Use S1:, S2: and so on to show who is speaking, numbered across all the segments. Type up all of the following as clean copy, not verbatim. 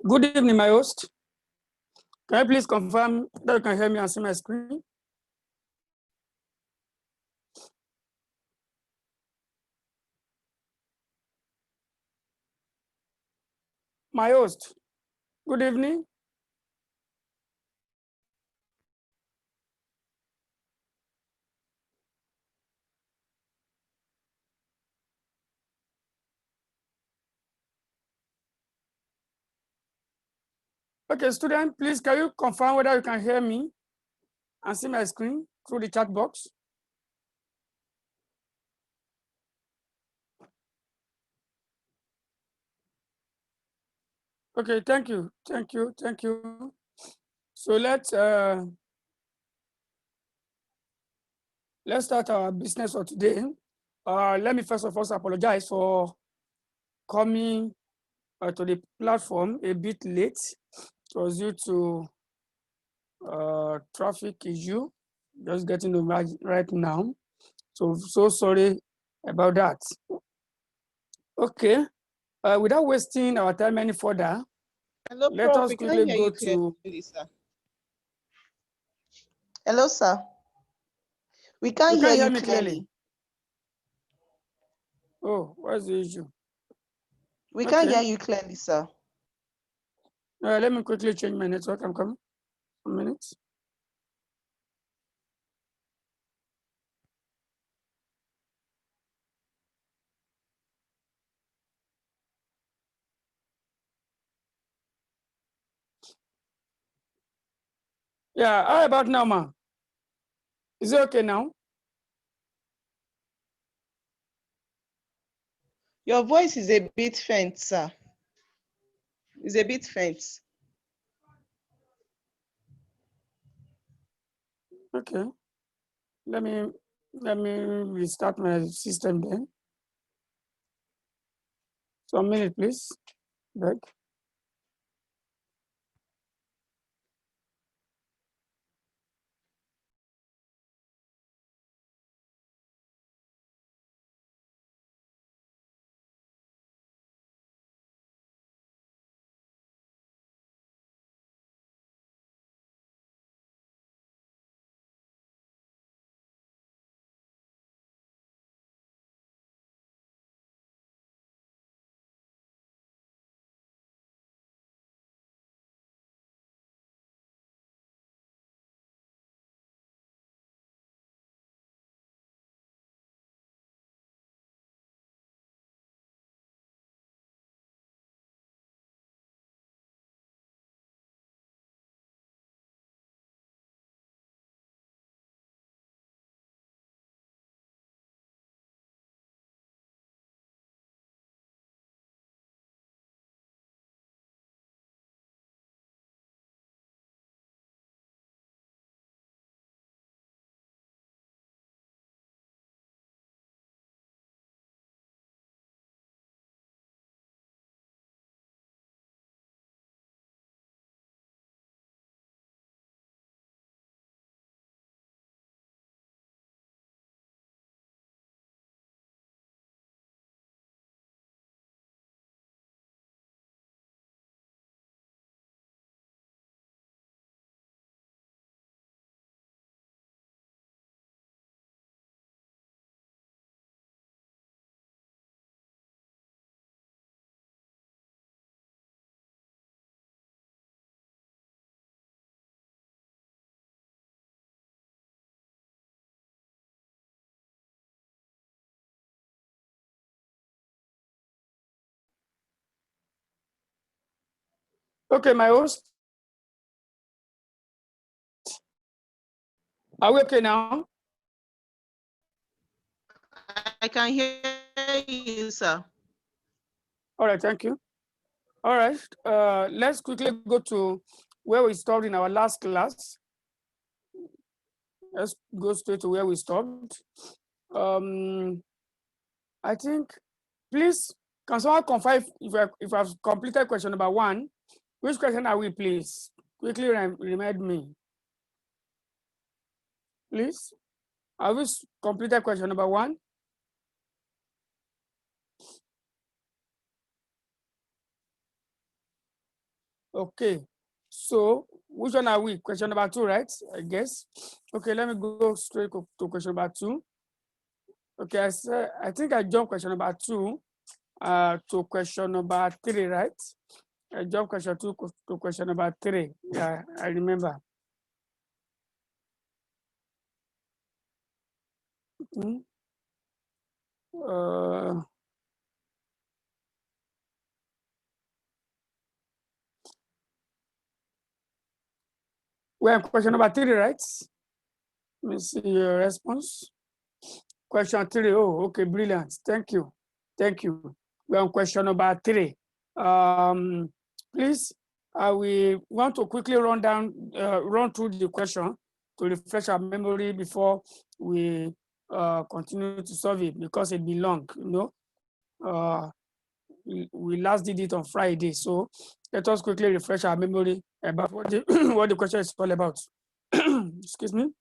S1: Good evening, my host. Can you please confirm that you can hear me and see my screen? My host, good evening. Okay, student, please can you confirm whether you can hear me and see my screen through the chat box? Okay, thank you. So let's start our business for today. Let me first of all apologize for coming to the platform a bit late. It was due to traffic issue, just getting to right now. So sorry about that. Okay, without wasting our time any further,
S2: Hello,
S1: let
S2: Prof.
S1: us quickly go to.
S2: Sir. Hello, sir. We can't
S1: You
S2: hear
S1: hear
S2: you
S1: me
S2: clearly.
S1: Oh, what's the issue?
S2: We can't hear you clearly, sir.
S1: Let me quickly change my network. I'm coming. 1 minute. Yeah, how about now, ma? Is it okay now?
S2: Your voice is a bit faint, sir. It's a bit faint.
S1: Okay. Let me restart my system then. So 1 minute, please. Back. Okay, my host. Are we okay now?
S2: I can hear you, sir.
S1: All right, thank you. All right, let's quickly go to where we stopped in our last class. Let's go straight to where we stopped. I think, please, can someone confirm if I've completed question number 1? Which question are we, please? Quickly remind me. Please. Have we completed question number 1? Okay, so which one are we? Question number 2, right? I guess. Okay, let me go straight to question number 2. Okay, I think I jumped question number 2 to question number 3, right? I jumped question 2 to question number 3. Yeah, I remember. Hmm. Well, question number 3, right? Let me see your response. Question 3. Oh, okay, brilliant. Thank you. Thank you. We're on question number 3. Please, we want to quickly run through the question to refresh our memory before we continue to solve it, because it belongs, we last did it on Friday. So let us quickly refresh our memory about what the, what the question is all about. Excuse me.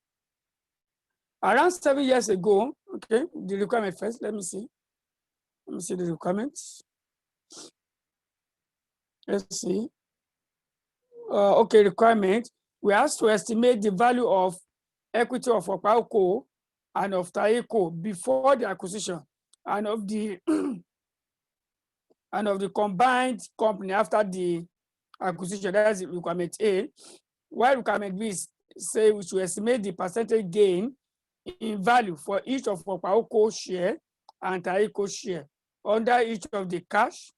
S1: Around 7 years ago, okay, the requirement first, let me see the requirements. Let's see. Okay, requirement. We asked to estimate the value of equity of Okpao and of Taeko before the acquisition, and of the and of the combined company after the acquisition. That is requirement A. While requirement B say we should estimate the percentage gain in value for each of Okpao share and Taeko share under each of the cash,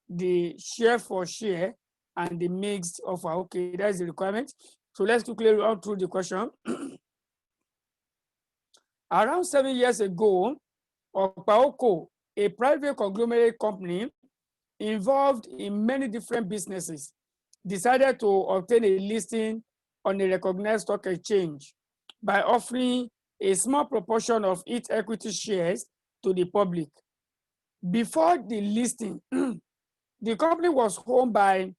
S1: the share for share, and the mix offer. Okay, that is the requirement. So let's quickly run through the question. Around 7 years ago, Okpao, a private conglomerate company involved in many different businesses, decided to obtain a listing on a recognized stock exchange by offering a small proportion of its equity shares to the public. Before the listing, the company was owned by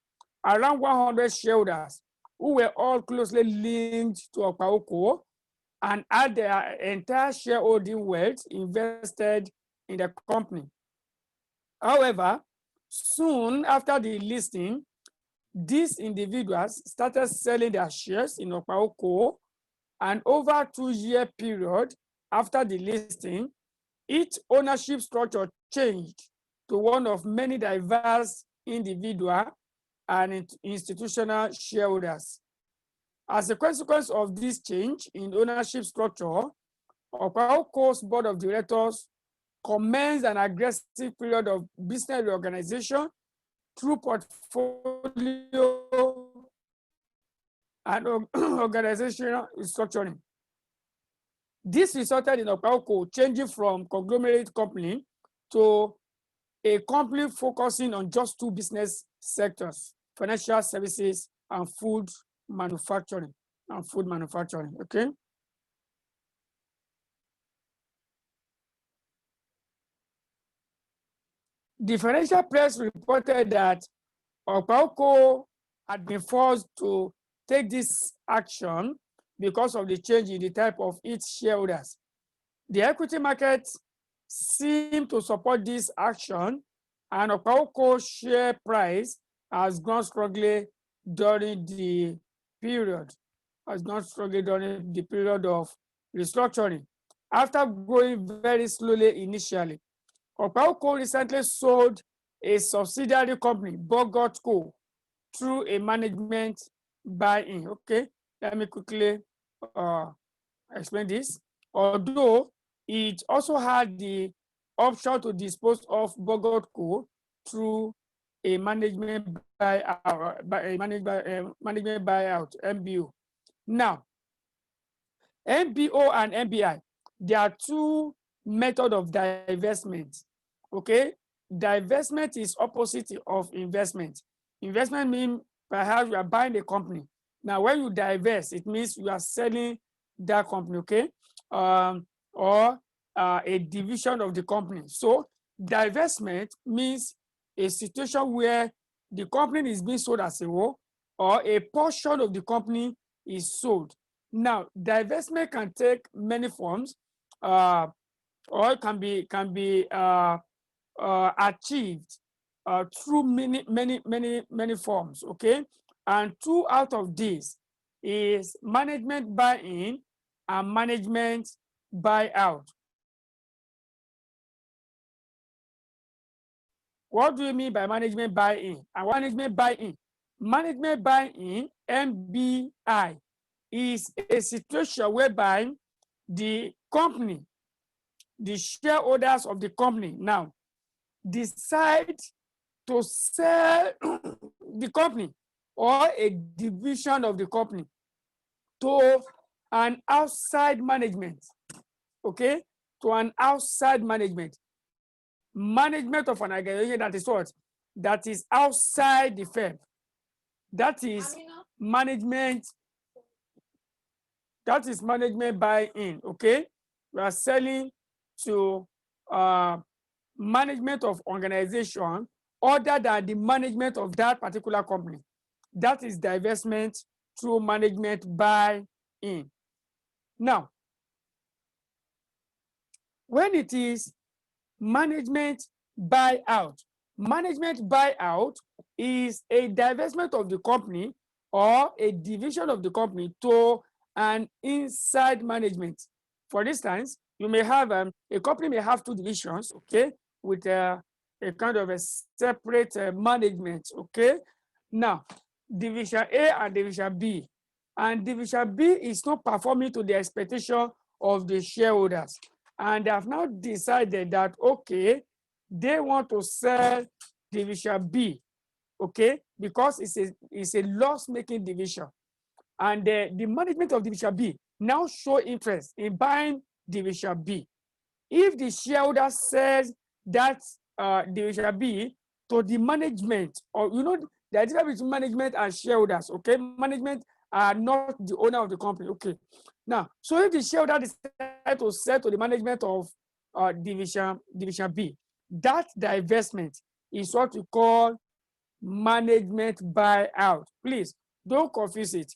S1: around 100 shareholders who were all closely linked to Okpao and had their entire shareholding wealth invested in the company. However, soon after the listing, these individuals started selling their shares in Okpao, and over a 2-year period after the listing, each ownership structure changed to one of many diverse individual and institutional shareholders. As a consequence of this change in ownership structure, Okpao's board of directors commenced an aggressive period of business reorganization through portfolio and organizational restructuring. This resulted in Okpao changing from conglomerate company to a company focusing on just 2 business sectors: financial services and food manufacturing. Okay. The financial press reported that Okpao had been forced to take this action because of the change in the type of its shareholders. The equity market seemed to support this action, and Okpao share price has gone strongly during the period of restructuring. After growing very slowly initially, Okpao recently sold a subsidiary company, Bogot Co, through a management buy-in. Okay, let me quickly explain this. Although it also had the option to dispose of Bogot Co through a management buyout, MBO. Now, MBO and MBI, there are 2 methods of divestment. Okay, divestment is opposite of investment. Investment means perhaps you are buying a company. Now, when you divest, it means you are selling that company, okay, or a division of the company. So divestment means a situation where the company is being sold as a whole, or a portion of the company is sold. Now, divestment can take many forms, or it can be achieved through many forms. Okay, And two out of these is management buy-in and management buy-out. What do you mean by management buy-in and management buy-in? Management buy-in, MBI, is a situation whereby the company, the shareholders of the company now decide to sell the company or a division of the company to an outside management, okay? To an outside management. Management of an organization that is what? That is outside the firm. That is management. That is management buy-in, okay? We are selling to management of organization other than the management of that particular company. That is divestment through management buy-in. Now, when it is management buy-out is a divestment of the company or a division of the company to an inside management. For instance, you may have a company may have two divisions, okay, with a kind of a separate management, okay. Now, division A and division B, and division B is not performing to the expectation of the shareholders, and they have now decided that okay, they want to sell division B, okay, because it's a loss-making division. And the management of division B now show interest in buying division B. If the shareholder says that division B to the management, or the idea between management and shareholders, okay, management are not the owner of the company, okay. Now, so if the shareholder decides to sell to the management of division B, that divestment is what we call management buyout. Please don't confuse it.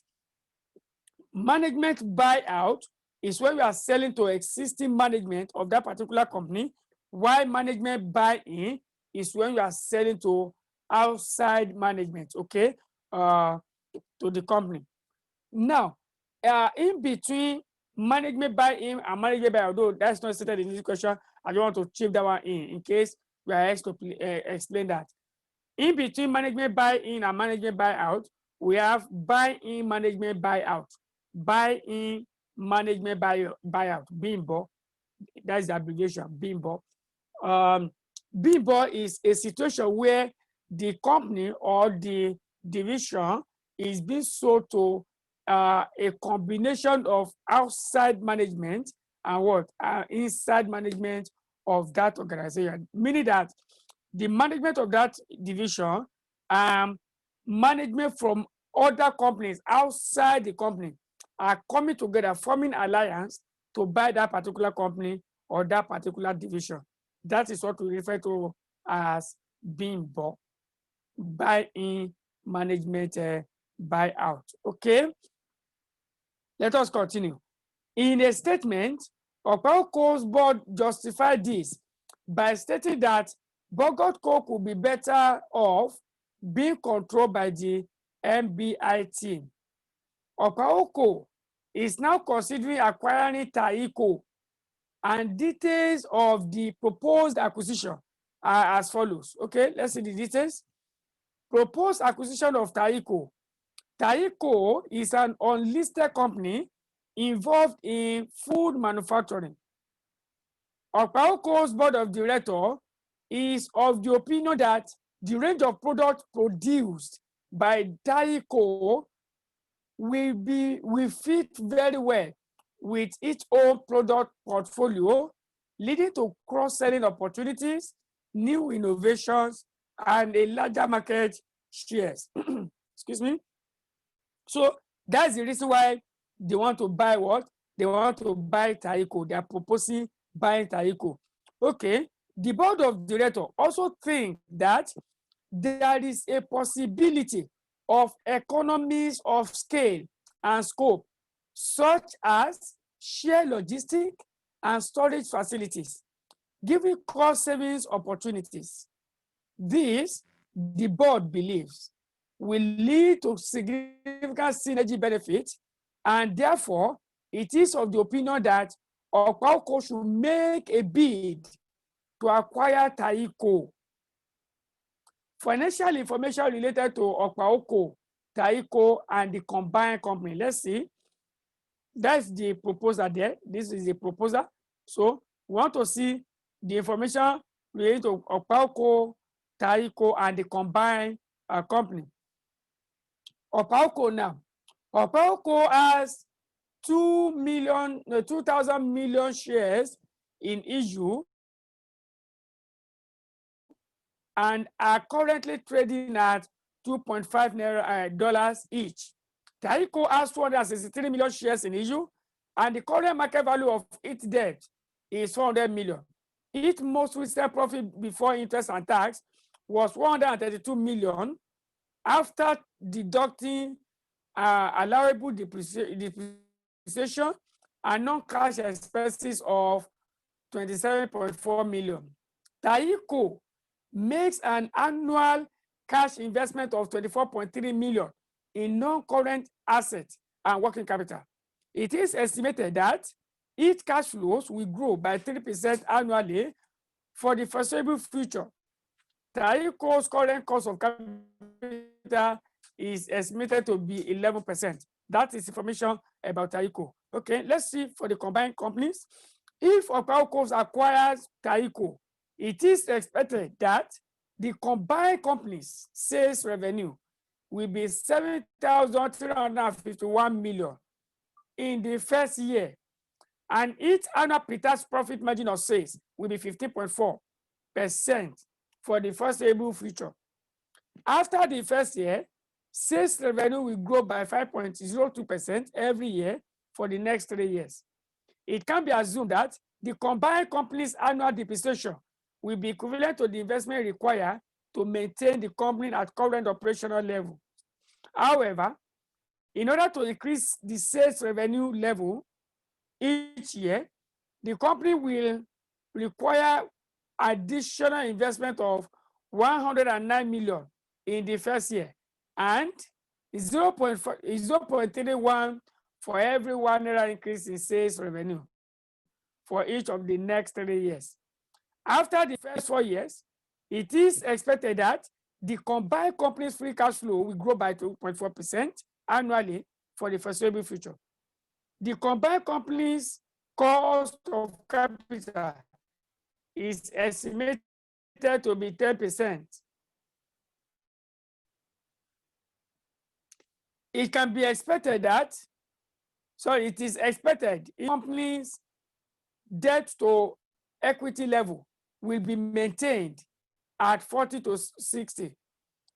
S1: Management buyout is when you are selling to existing management of that particular company, while management buy-in is when you are selling to outside management, okay, to the company. Now, in between management buy-in and management buyout, though that's not stated in this question, I don't want to chip that one in case we are asked to explain that. In between management buy-in and management buyout, we have buy-in management buyout. Buy-in management buyout, BIMBO. That's the abbreviation, BIMBO. BIMBO is a situation where the company or the division is being sold to a combination of outside management and what? Inside management of that organization, meaning that the management of that division, management from other companies outside the company are coming together, forming alliance to buy that particular company or that particular division. That is what we refer to as BIMBO, buy-in management buyout. Okay, let us continue. In a statement, Okpao Coal's board justified this by stating that Bogot Coal could be better off being controlled by the MBI team. Okpao Coal is now considering acquiring Taiko, and details of the proposed acquisition are as follows. Okay, let's see the details. Proposed acquisition of Taiko. Taiko is an unlisted company involved in food manufacturing. Okpao Coal's board of directors is of the opinion that the range of products produced by Taiko will fit very well with its own product portfolio, leading to cross-selling opportunities, new innovations, and a larger market shares. Excuse me. So that's the reason why they want to buy what? They want to buy Taiko. They are proposing buying Taiko. Okay. The board of directors also think that there is a possibility of economies of scale and scope, such as shared logistic and storage facilities, giving cost savings opportunities. This, the board believes, will lead to significant synergy benefits, and therefore it is of the opinion that Okpaoko should make a bid to acquire Taiko. Financial information related to Okpaoko, Taiko, and the combined company. Let's see. That's the proposal there. This is the proposal. So we want to see the information related to Okpaoko, Taiko, and the combined company. Okpaoko now. Okpaoko has 2,000 million shares in issue and are currently trading at $2.5 each. Taiko has 263 million shares in issue, and the current market value of its debt is 400 million. Its most recent profit before interest and tax was 132 million after deducting allowable depreciation and non-cash expenses of 27.4 million. Taiko makes an annual cash investment of 24.3 million in non-current assets and working capital. It is estimated that its cash flows will grow by 3% annually for the foreseeable future. Taiko's current cost of capital is estimated to be 11%. That is information about Taiko. Okay, let's see for the combined companies. If Okpaoko acquires Taiko, it is expected that the combined companies' sales revenue will be 7,351 million in the first year, and its annual pre-tax profit margin of sales will be 15.4% for the foreseeable future. After the first year, sales revenue will grow by 5.02% every year for the next 3 years. It can be assumed that the combined company's annual depreciation will be equivalent to the investment required to maintain the company at current operational level. However, in order to increase the sales revenue level each year, the company will require additional investment of 109 million in the first year and 0.31 for every 1 naira increase in sales revenue for each of the next 3 years. After the first 4 years, it is expected that the combined company's free cash flow will grow by 2.4% annually for the foreseeable future. The combined company's cost of capital is estimated to be 10%. It can be expected that, it is expected the company's debt to equity level will be maintained at 40 to 60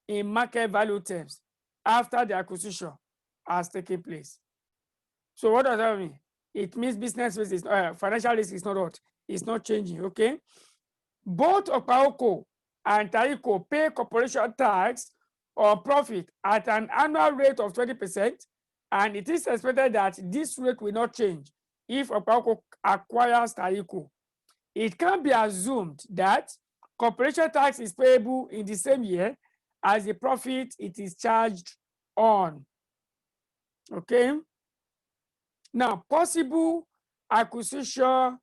S1: in market value terms after the acquisition has taken place. So what does that mean? It means business risk is financial risk is not what? It's not changing, okay? Both Okpaoko and Taiko pay corporation tax or profit at an annual rate of 20%, and it is expected that this rate will not change if Okpaoko acquires Taiko. It can be assumed that corporation tax is payable in the same year as the profit it is charged on. Okay. Now, possible acquisition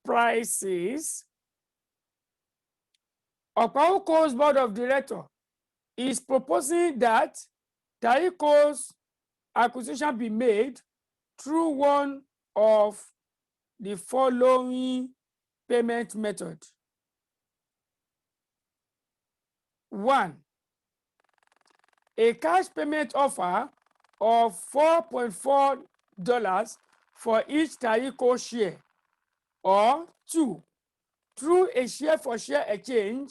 S1: prices. Okpaoko's board of directors is proposing that Taiko's acquisition be made through one of the following payment method. 1, a cash payment offer of $4.4 for each Taiko share, or 2, through a share for share exchange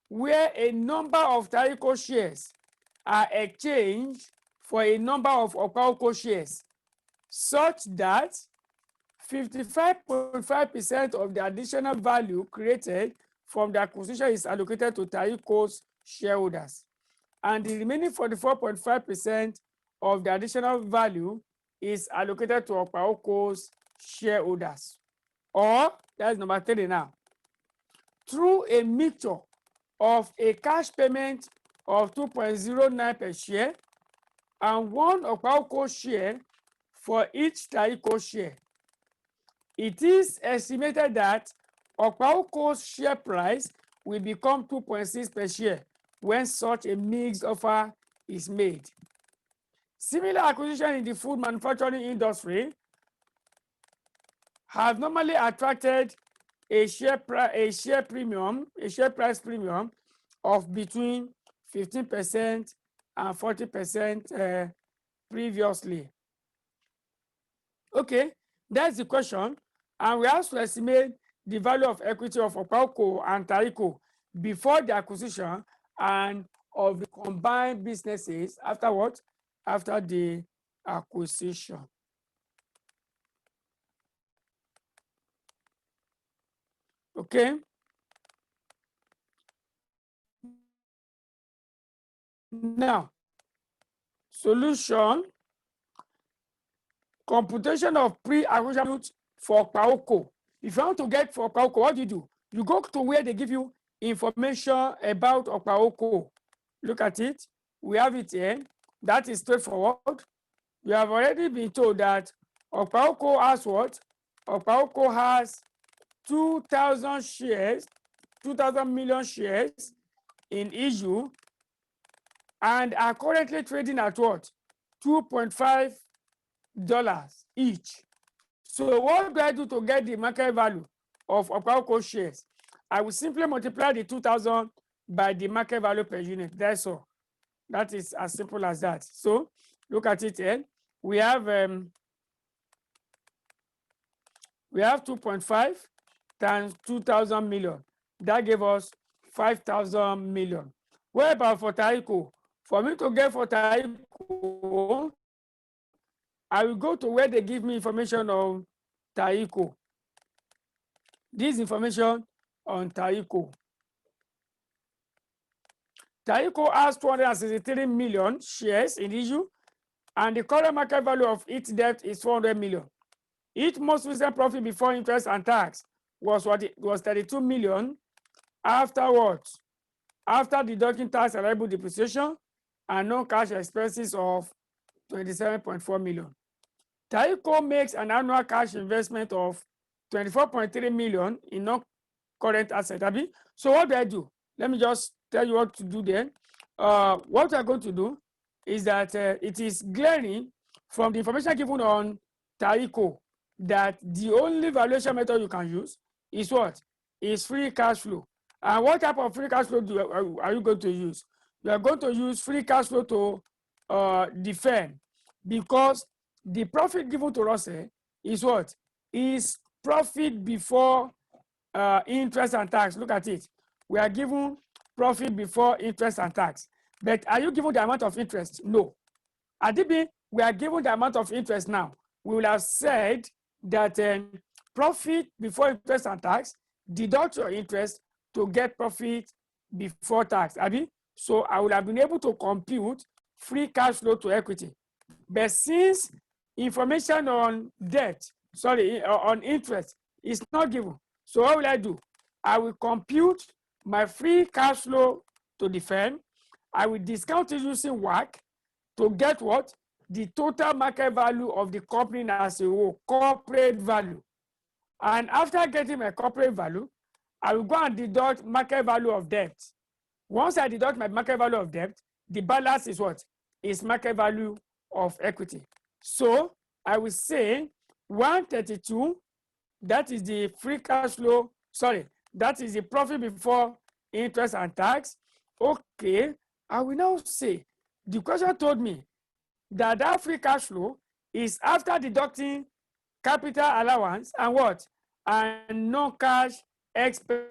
S1: where a number of Taiko shares are exchanged for a number of Okpaoko shares, such that 55.5% of the additional value created from the acquisition is allocated to Taiko's shareholders, and the remaining 44.5% of the additional value is allocated to Okpaoko's shareholders. Or, that's number 3 now, through a mixture of a cash payment of 2.09 per share and 1 Okpaoko share for each Taiko share. It is estimated that Okpaoko's share price will become 2.6 per share when such a mixed offer is made. Similar acquisition in the food manufacturing industry have normally attracted a share price premium of between 15% and 40% previously. Okay, that's the question. And we have to estimate the value of equity of Okpaoko and Taiko before the acquisition and of the combined businesses afterwards, after the acquisition. Okay. Now, solution, computation of pre-acquisition for Okpaoko. If you want to get for Okpaoko, what do? You go to where they give you information about Okpaoko. Look at it. We have it here. That is straightforward. We have already been told that Okpaoko has what? Okpaoko has 2,000 shares, 2,000 million shares in issue and are currently trading at what? $2.5 each. So what do I do to get the market value of Okpaoko shares? I will simply multiply the 2,000 by the market value per unit. That's all. That is as simple as that. So look at it here. We have 2.5 times 2,000 million. That gave us 5,000 million. What about for Taiko? For me to get for Taiko, I will go to where they give me information on Taiko. This information on Taiko. Taiko has 263 million shares in issue, and the current market value of its debt is 400 million. Its most recent profit before interest and tax was 32 million afterwards, after deducting tax and liable depreciation and non-cash expenses of 27.4 million. Taiko makes an annual cash investment of 24.3 million in non-current assets. So what do? Let me just tell you what to do then. What we are going to do is that it is glaring from the information given on Taiko that the only valuation method you can use is what? Is free cash flow. And what type of free cash flow are you going to use? You are going to use free cash flow to defend, because the profit given to us is what? Is profit before interest and tax. Look at it. We are given profit before interest and tax. But are you given the amount of interest? No. Adibi, we are given the amount of interest now. We will have said that profit before interest and tax, deduct your interest to get profit before tax. Abi? So I would have been able to compute free cash flow to equity. But since information on debt, on interest is not given, so what will I do? I will compute my free cash flow to the firm. I will discount it using WACC to get what? The total market value of the company as a whole, corporate value. And after getting my corporate value, I will go and deduct market value of debt. Once I deduct my market value of debt, the balance is what? Is market value of equity. So I will say 132, that is the free cash flow, that is the profit before interest and tax. Okay, I will now say, the question told me that that free cash flow is after deducting capital allowance and what? And non-cash expenses.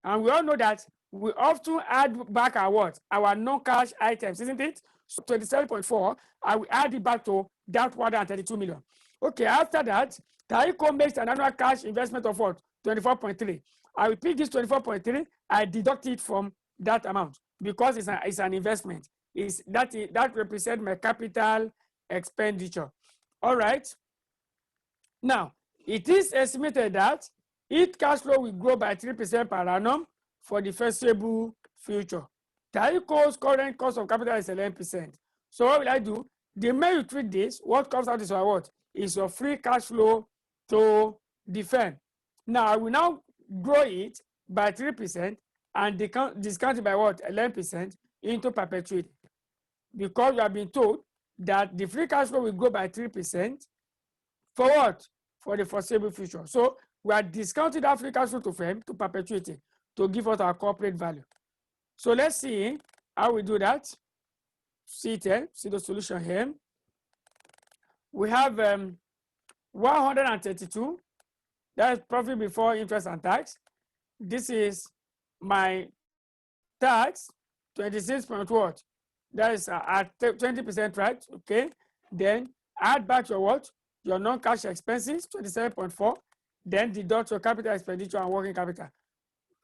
S1: And we all know that we often add back our what? Our non-cash items, isn't it? So 27.4, I will add it back to that 132 million. Okay, after that, Taiko makes an annual cash investment of what? 24.3. I will pick this 24.3, I deduct it from that amount because it's an investment. That represents my capital expenditure. All right. Now, it is estimated that each cash flow will grow by 3% per annum for the foreseeable future. Tarico's current cost of capital is 11%. So what will I do? The more you treat this, what comes out is your what? Is your free cash flow to the firm. Now, I will now grow it by 3% and discount it by what? 11% into perpetuity. Because you have been told that the free cash flow will grow by 3% for what? For the foreseeable future. So we are discounting that free cash flow to firm to perpetuity to give us our corporate value. So let's see how we do that. See it here, see the solution here. We have 132, that is profit before interest and tax. This is my tax, 26 point what? That is at 20%, right? Okay. Then add back your what? Your non-cash expenses, 27.4. Then deduct your capital expenditure and working capital,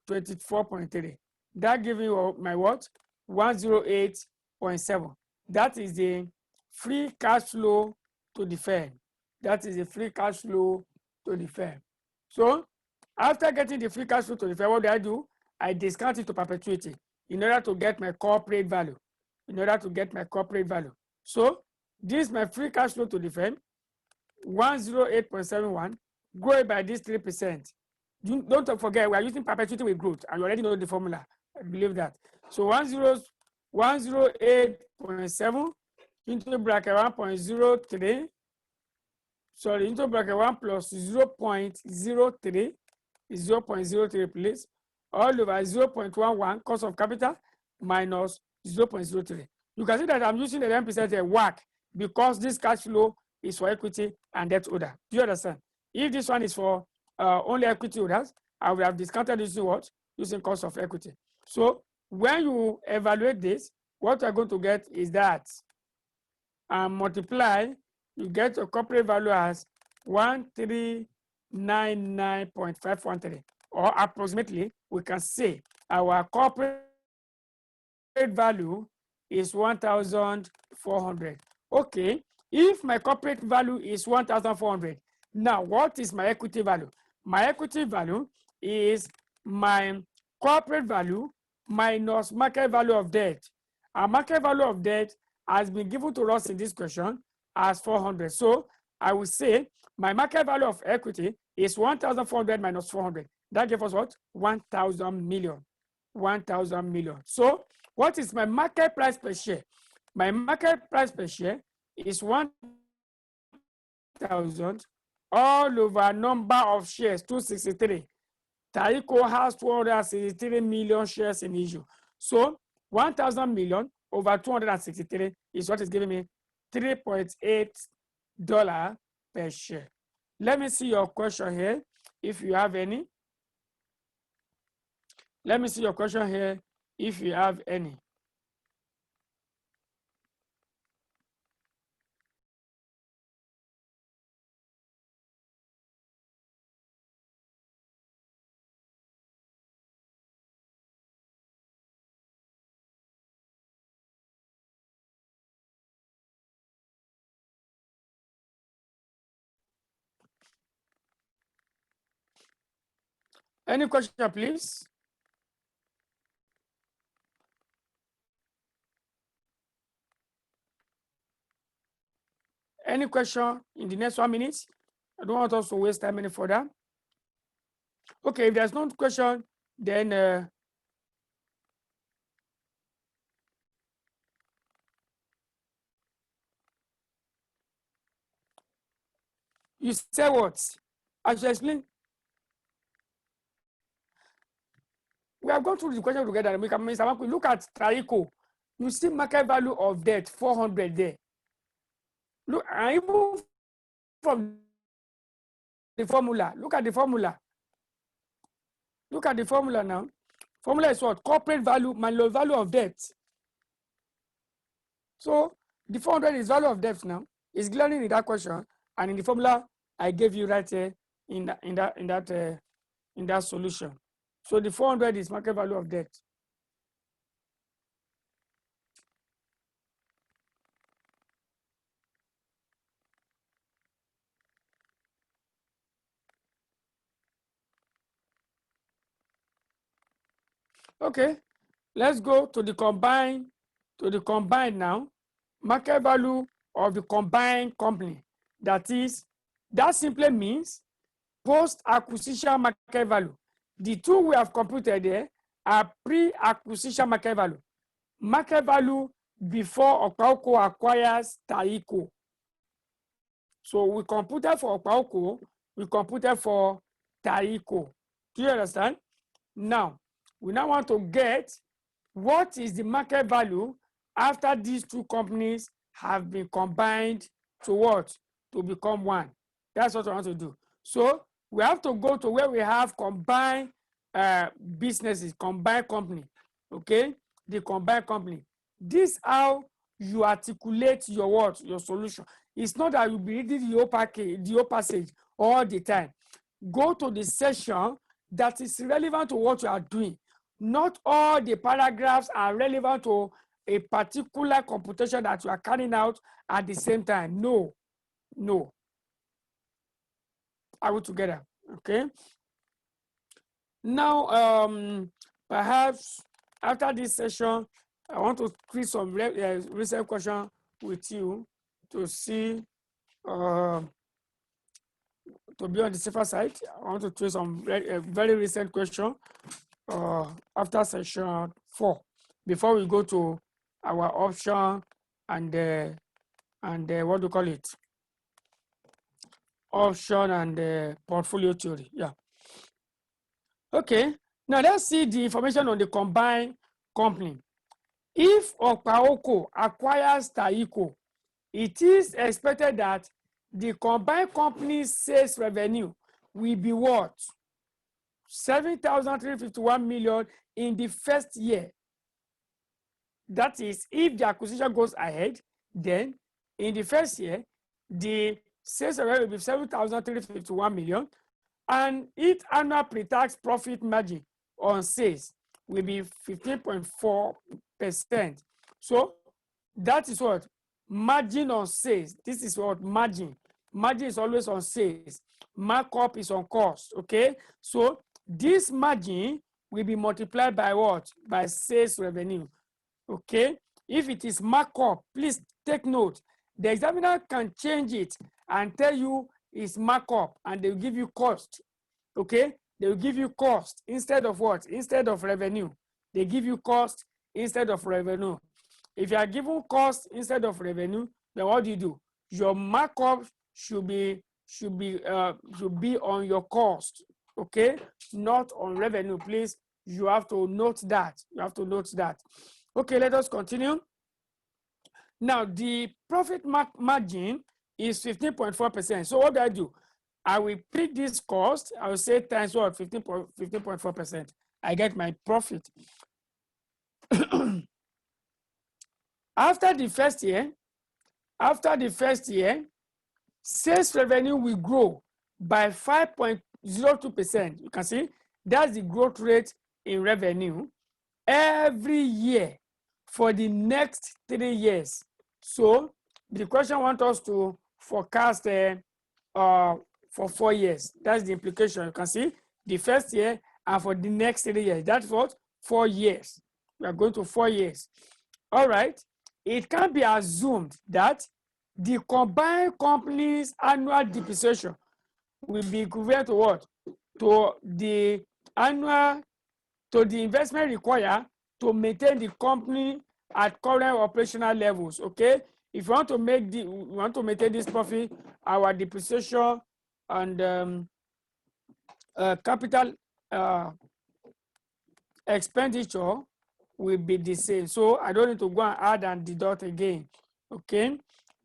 S1: 24.3. That gives you my what? 108.7. That is the free cash flow to the firm. That is the free cash flow to the firm. So after getting the free cash flow to the firm, what do? I discount it to perpetuity in order to get my corporate value. So this is my free cash flow to the firm, 108.71, grow it by this 3%. Don't forget, we are using perpetuity with growth, and you already know the formula. I believe that. So 108.7 into bracket 1.03, sorry, into bracket 1 plus 0.03 is 0.03, please, all over 0.11 cost of capital minus 0.03. You can see that I'm using the 11% WACC because this cash flow is for equity and debt holder. Do you understand? If this one is for only equity holders, I will have discounted using what? Using cost of equity. So when you evaluate this, what you're going to get is that and multiply, you get your corporate value as 1399.513, or approximately we can say our corporate value is 1,400. Okay, if my corporate value is 1,400, now what is my equity value? My equity value is my corporate value minus market value of debt. Our market value of debt has been given to us in this question as 400. So I will say my market value of equity is 1,400 minus 400. That gives us what? 1,000 million. 1,000 million. So what is my market price per share? My market price per share is 1,000 all over number of shares, 263. Tarico has 263 million shares in issue. So 1,000 million over 263 is what is giving me $3.8 per share. Let me see your question here, if you have any. Let me see your question here, if you have any. Any question, please? Any question in the next 1 minute? I don't want us to waste time any further. Okay, if there's no question, then you say what? I should explain. We have gone through the question together. We can look at Tarico. You see market value of debt 400 there. Look, and even from the formula, look at the formula. Look at the formula now. Formula is what? Corporate value minus value of debt. So the 400 is value of debt now. It's glaring in that question, and in the formula I gave you right here in that solution. So the 400 is market value of debt. Okay, let's go to the combined now. Market value of the combined company. That simply means post-acquisition market value. The two we have computed there are pre-acquisition market value. Market value before Okpaoko acquires Taiko. So we computed for Okpaoko, we computed for Taiko. Do you understand? Now, we now want to get what is the market value after these two companies have been combined to what? To become one. That's what I want to do. So we have to go to where we have combined businesses, combined company. Okay, the combined company. This how you articulate your what? Your solution. It's not that you'll be reading the whole package, the whole passage all the time. Go to the section that is relevant to what you are doing. Not all the paragraphs are relevant to a particular computation that you are carrying out at the same time. No. Are we together? Okay. Now, perhaps after this session, I want to create some recent question with you to see, to be on the safer side. I want to create some very recent question after session 4 before we go to our option and what do you call it? Option and portfolio theory. Yeah. Okay. Now let's see the information on the combined company. If Okpaoko acquires Taiko, it is expected that the combined company's sales revenue will be what? 7,351 million in the first year. That is, if the acquisition goes ahead, then in the first year, the sales revenue will be 7,351 million, and its annual pre-tax profit margin on sales will be 15.4%. So that is what? Margin on sales. This is what margin. Margin is always on sales. Markup is on cost. Okay. So this margin will be multiplied by what? By sales revenue. Okay. If it is markup, please take note. The examiner can change it and tell you it's markup, and they will give you cost. Okay. They will give you cost instead of what? Instead of revenue. They give you cost instead of revenue. If you are given cost instead of revenue, then what do? Your markup should be on your cost, okay, not on revenue. Please, you have to note that. Okay, let us continue. Now, the profit margin is 15.4%. So what do? I will pick this cost. I will say times what? 15.4%. I get my profit. After the first year, sales revenue will grow by 5.02%. You can see that's the growth rate in revenue every year for the next 3 years. So the question wants us to forecast for 4 years. That's the implication. You can see the first year and for the next 3 years. That's what? 4 years. We are going to 4 years. All right. It can be assumed that the combined company's annual depreciation will be equivalent to what? To the investment required to maintain the company at current operational levels. Okay. If you want to maintain this profit, our depreciation and capital expenditure will be the same. So I don't need to go and add and deduct again. Okay.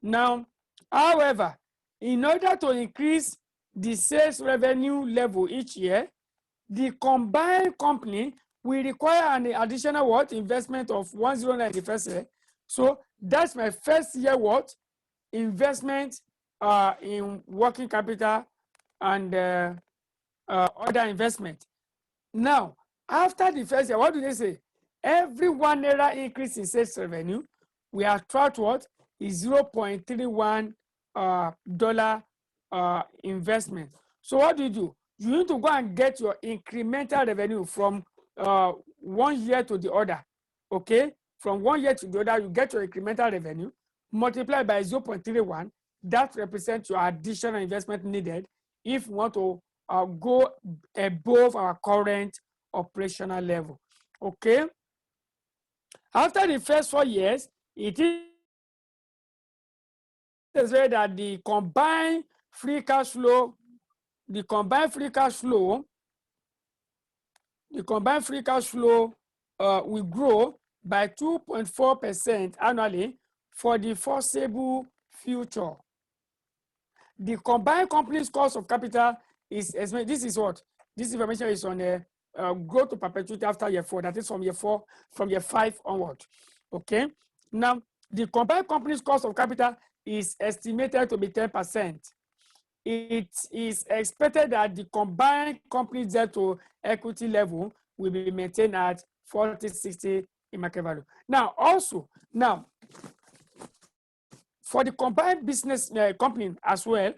S1: Now, however, in order to increase the sales revenue level each year, the combined company will require an additional what? Investment of 109 the first year. So that's my first year what? Investment in working capital and other investment. Now, after the first year, what do they say? Every ₦1 increase in sales revenue, we attract what? Is $0.31 investment. So what do? You need to go and get your incremental revenue from one year to the other, okay? From 1 year to the other, you get your incremental revenue, multiply by 0.31, that represents your additional investment needed if we want to go above our current operational level, okay? After the first 4 years, it is said that the combined free cash flow will grow by 2.4% annually for the foreseeable future. The combined company's cost of capital is estimated. This is what this information is on growth to perpetuity after year 4. That is from year 5 onward. Okay. Now the combined company's cost of capital is estimated to be 10%. It is expected that the combined company debt to equity level will be maintained at 40-60 in market value. Now, for the combined business company as well,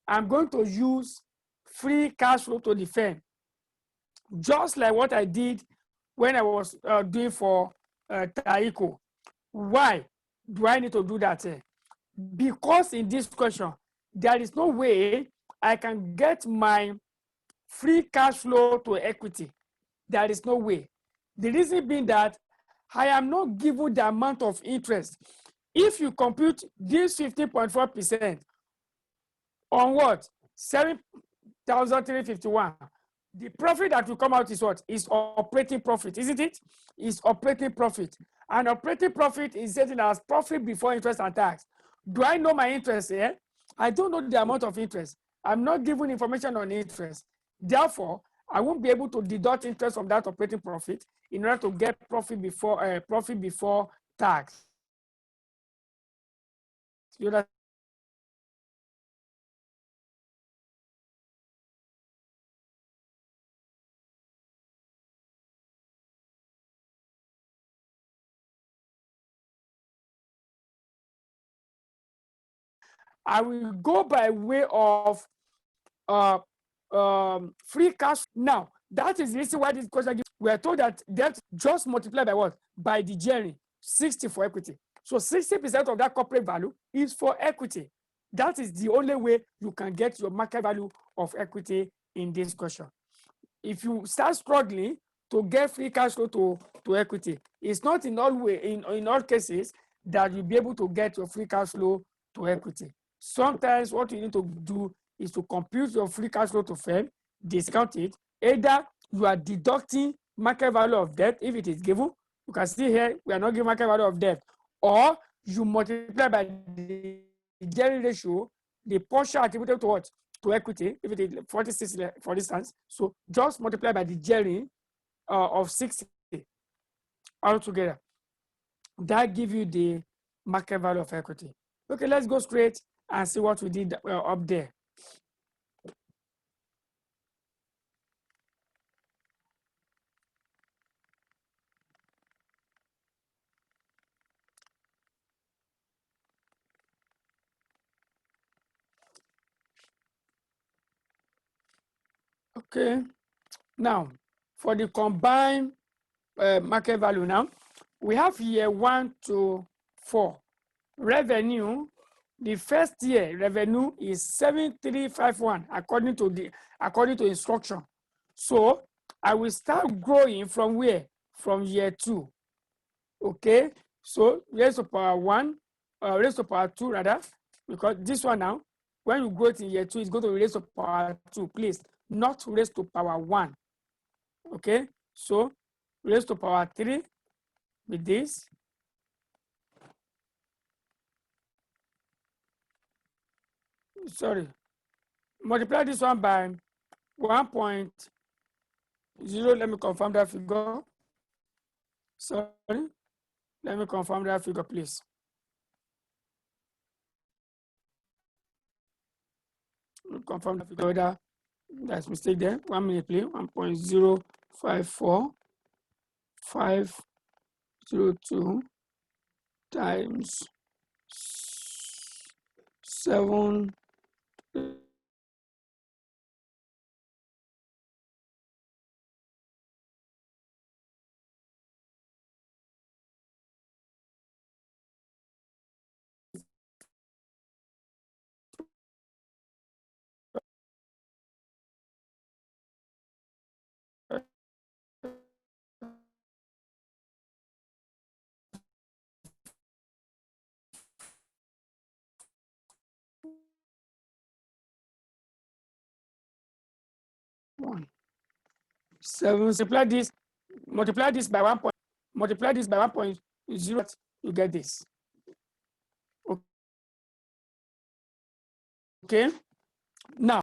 S1: I'm going to use free cash flow to the firm, just like what I did when I was doing for Taiko. Why do I need to do that? Because in this question, there is no way I can get my free cash flow to equity. There is no way. The reason being that I am not given the amount of interest. If you compute this 15.4% on what? 7,351. The profit that will come out is what? Is operating profit, isn't it? Is operating profit. And operating profit is setting as profit before interest and tax. Do I know my interest here? I don't know the amount of interest. I'm not given information on interest. Therefore, I won't be able to deduct interest from that operating profit in order to get profit before tax. You know, I will go by way of free cash. Now, that is the reason why this question, we are told that debt just multiplied by what? By the gearing, 60 for equity. So 60% of that corporate value is for equity. That is the only way you can get your market value of equity in this question. If you start struggling to get free cash flow to equity, it's not in all cases that you'll be able to get your free cash flow to equity. Sometimes what you need to do is to compute your free cash flow to firm, discount it. Either you are deducting market value of debt if it is given. You can see here, we are not giving market value of debt. Or you multiply by the gearing ratio, the portion attributed to what? To equity, if it is 46, for instance. So just multiply by the gearing of 60 altogether. That gives you the market value of equity. Okay, let's go straight and see what we did up there. Okay, now for the combined market value now, we have year 1 to 4. Revenue, the first year revenue is 7,351 according to instruction. So I will start growing from where? From year 2. Okay, so raised to power 1, raised to power 2 rather, because this one now, when you grow it in year 2, it's going to be raised to power 2, please, not raised to power 1. Okay, so raised to power 3 with this. Sorry, multiply this one by 1.0. Let me confirm that figure. Sorry, let me confirm that figure, please. Confirm the figure. That's mistake there. 1 minute, please. 1.054502 times 7 7 multiply this by 1 point, multiply this by 1.0, you get this. Okay, now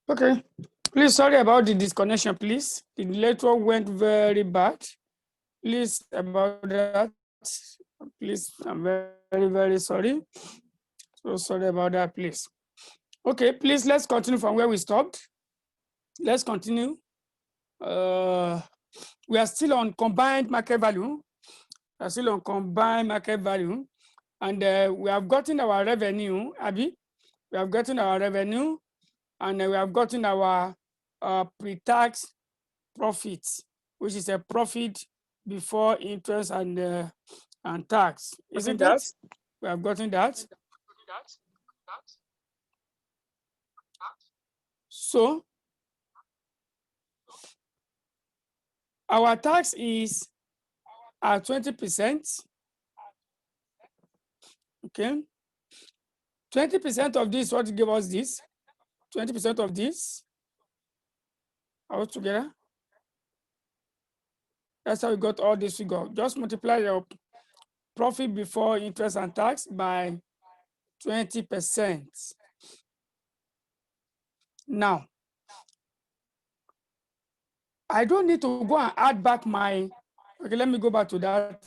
S1: Okay, please, sorry about the disconnection, please. The network went very bad. Please, about that. Please, I'm very, very sorry. So sorry about that, please. Okay, please, let's continue from where we stopped. Let's continue. We are still on combined market value. We are still on combined market value. And we have gotten our revenue, Abby. We have gotten our revenue, and we have gotten our pre-tax profits, which is a profit before interest and tax. Isn't that? We have gotten that. So our tax is at 20%. Okay. 20% of this, what give us this? 20% of this, all together. That's how we got all this figure. Just multiply your profit before interest and tax by 20%. Now, I don't need to go and add back my, okay, let me go back to that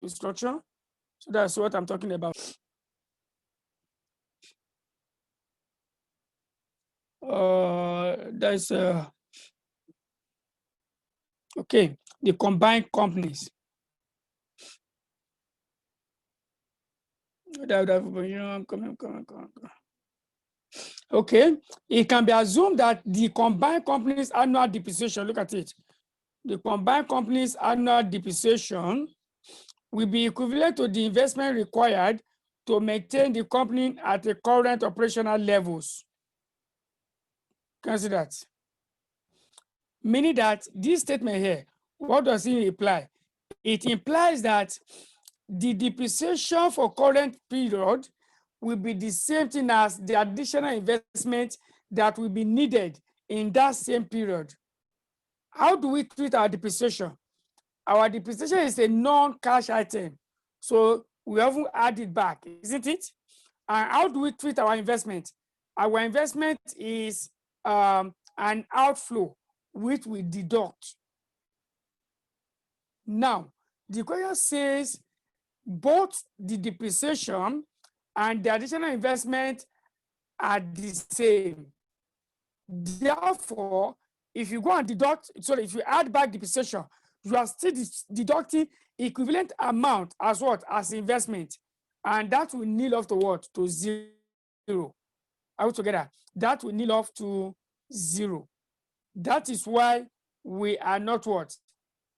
S1: instruction. So that's what I'm talking about. There's okay, the combined companies. Okay, it can be assumed that the combined companies annual depreciation, look at it, the combined companies annual depreciation will be equivalent to the investment required to maintain the company at the current operational levels. Consider that. Meaning that this statement here, what does it imply? It implies that the depreciation for current period will be the same thing as the additional investment that will be needed in that same period. How do we treat our depreciation? Our depreciation is a non-cash item, so we often add it back, isn't it? And how do we treat our investment? Our investment is an outflow, which we deduct. Now, the question says both the depreciation and the additional investment are the same. Therefore, if you go and deduct, sorry, if you add back depreciation, you are still deducting equivalent amount as what? As investment. And that will nil off to what? To zero. All together, that will nil off to zero. That is why we are not what?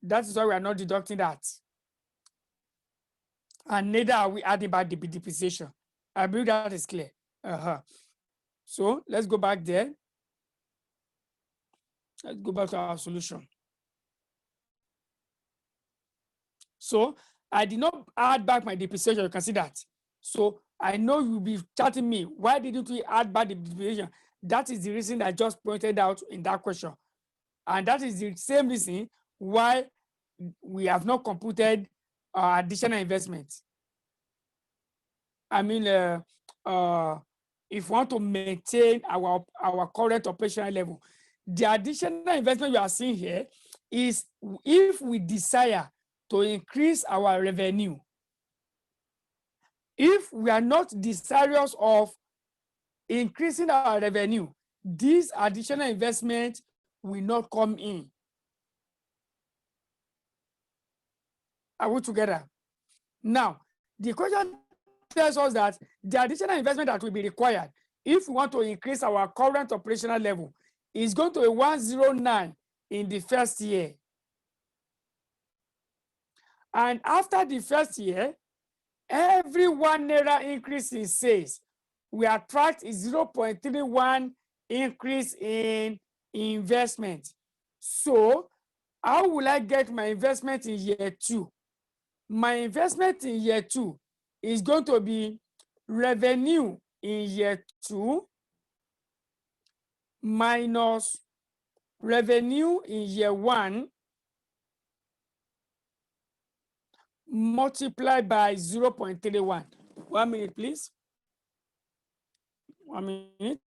S1: That is why we are not deducting that. And neither are we adding back the depreciation. I believe that is clear. So let's go back there. Let's go back to our solution. So I did not add back my depreciation. You can see that. So I know you'll be chatting me. Why didn't we add back the depreciation? That is the reason I just pointed out in that question. And that is the same reason why we have not computed additional investments. I mean, if we want to maintain our current operational level, the additional investment you are seeing here is if we desire to increase our revenue. If we are not desirous of increasing our revenue, this additional investment will not come in. Are we together? Now, the question tells us that the additional investment that will be required if we want to increase our current operational level is going to be 109 in the first year. And after the first year, every 1 naira increase in sales, we attract a 0.31 increase in investment. So how will I get my investment in year 2? My investment in year 2 is going to be revenue in year 2 minus revenue in year 1 multiplied by 0.31. 1 minute, please. 1 minute.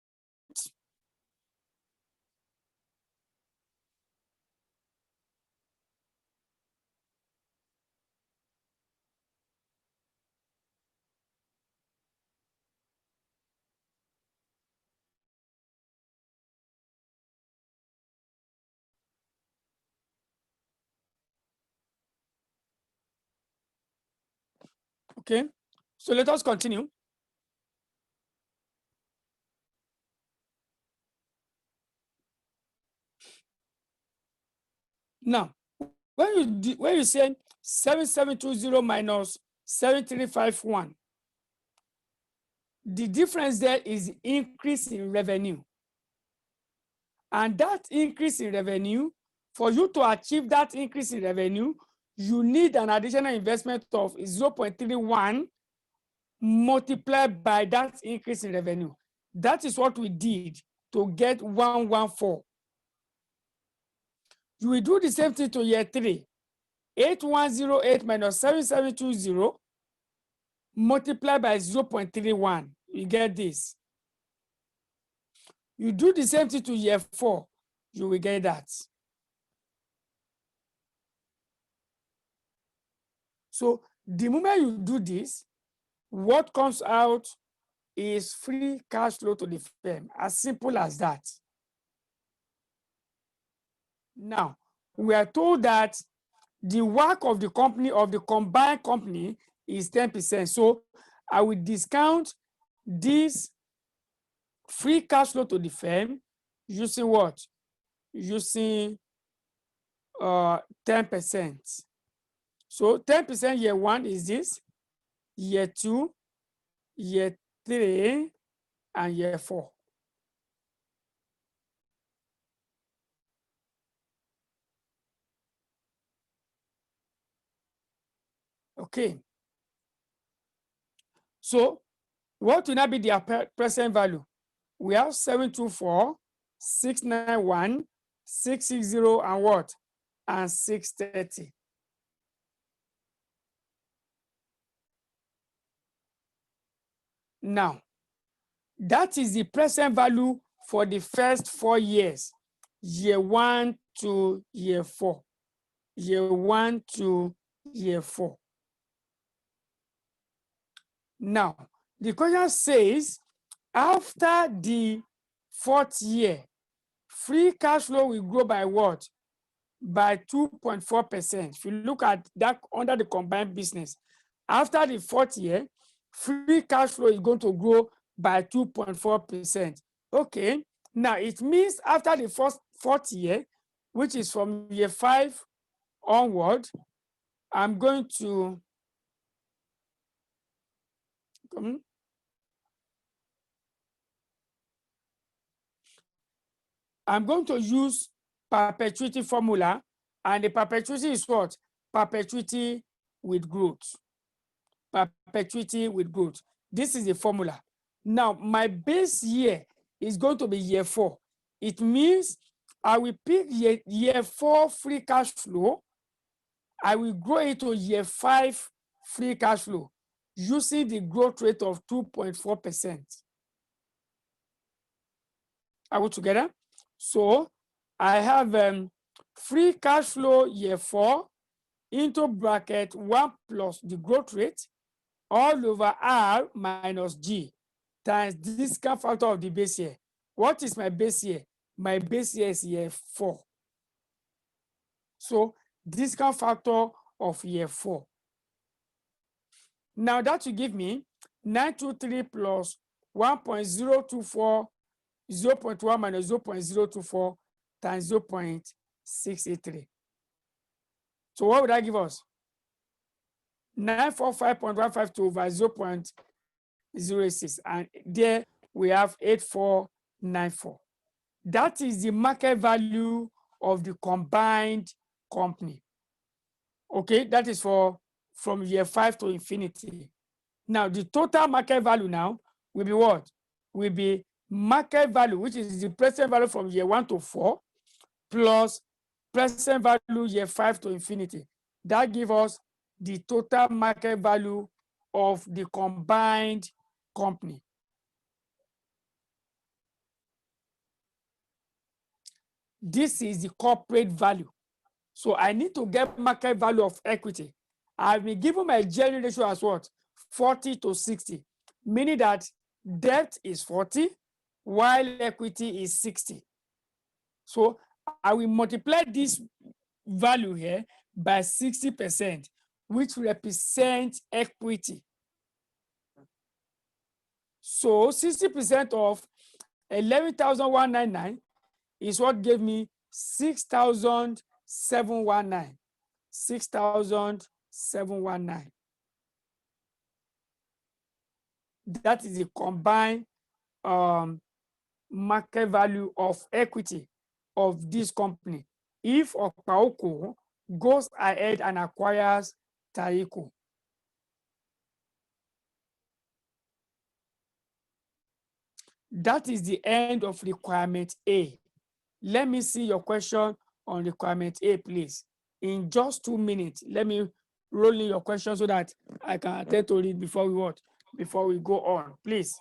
S1: Okay, so let us continue. Now, when you say 7720 minus 7351, the difference there is increase in revenue. And that increase in revenue, for you to achieve that increase in revenue, you need an additional investment of 0.31 multiplied by that increase in revenue. That is what we did to get 114. You will do the same thing to year 3. 8108 minus 7720 multiplied by 0.31. You get this. You do the same thing to year 4. You will get that. So the moment you do this, what comes out is free cash flow to the firm, as simple as that. Now, we are told that the work of the company, of the combined company, is 10%. So I will discount this free cash flow to the firm using what? Using 10%. So 10% year 1 is this, year 2, year 3, and year 4. Okay. So what will now be the present value? We have 724, 691, 660, and what? And 630. Now, that is the present value for the first 4 years, year 1 to year 4, year 1 to year 4. Now, the question says, after the 4th year, free cash flow will grow by what? By 2.4%. If you look at that under the combined business, after the 4th year, free cash flow is going to grow by 2.4%. Okay, now it means after the 4th year, which is from year 5 onward, I'm going to use perpetuity formula, and the perpetuity is what? Perpetuity with growth. Perpetuity with growth. This is the formula. Now, my base year is going to be year 4. It means I will pick year 4 free cash flow. I will grow it to year 5 free cash flow using the growth rate of 2.4%. Are we together? So I have free cash flow year 4 into bracket 1 plus the growth rate all over R minus G times discount factor of the base year. What is my base year? My base year is year 4. So discount factor of year 4. Now that will give me 923 plus 1.024, 0.1 minus 0.024 times 0.683. So what would that give us? 945.152 over 0.06, and there we have 8494. That is the market value of the combined company. Okay, that is from year 5 to infinity. Now the total market value now will be what? Will be market value, which is the present value from year 1 to 4 plus present value year 5 to infinity. That gives us the total market value of the combined company. This is the corporate value. So I need to get market value of equity. I've been given my gearing ratio as what? 40 to 60, meaning that debt is 40 while equity is 60. So I will multiply this value here by 60%, which represents equity. So 60% of 11,199 is what gave me 6,719. 6,719. That is the combined market value of equity of this company if Okpaoko goes ahead and acquires Taiko. That is the end of requirement A. Let me see your question on requirement A, please. In just 2 minutes, let me roll in your question so that I can attend to it before we what? Before we go on, please.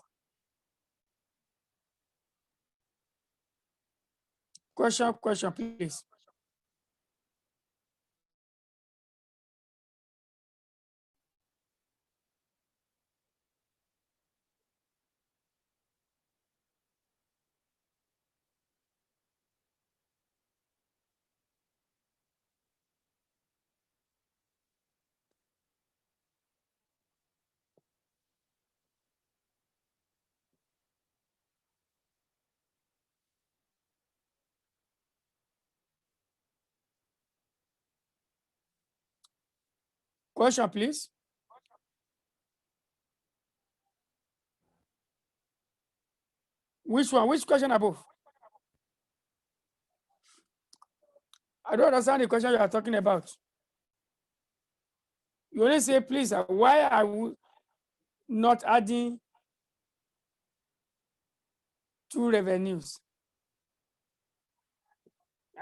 S1: Question, please. Question, please. Which one? Which question above? I don't understand the question you are talking about. You only say, please, why are we not adding two revenues?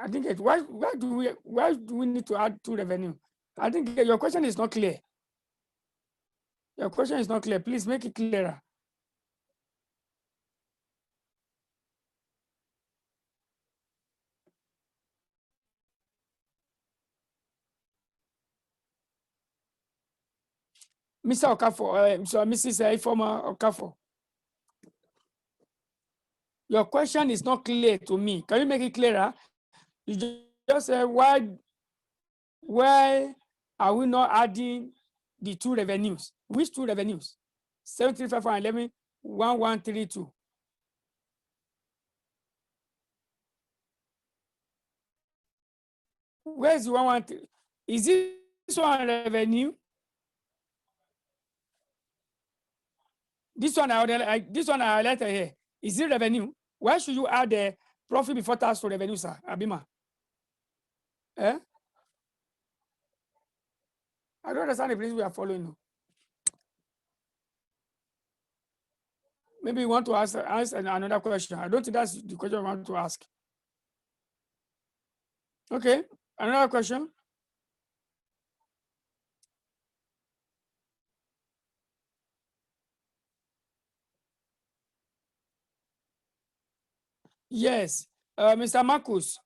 S1: I think why do we need to add two revenue? I think your question is not clear. Your question is not clear. Please make it clearer. Mr. Okafor, so Mrs. Ifoma Okafor. Your question is not clear to me. Can you make it clearer? You just said why are we not adding the two revenues? Which two revenues? 73511 1132. Where's the 113? Is this one revenue? This one I highlighted here. Is it revenue? Why should you add the profit before tax to revenue, sir? Abima? Eh? I don't understand the principle we are following. Maybe you want to ask another question. I don't think that's the question I want to ask. Okay, another question. Yes, Mr. Marcus,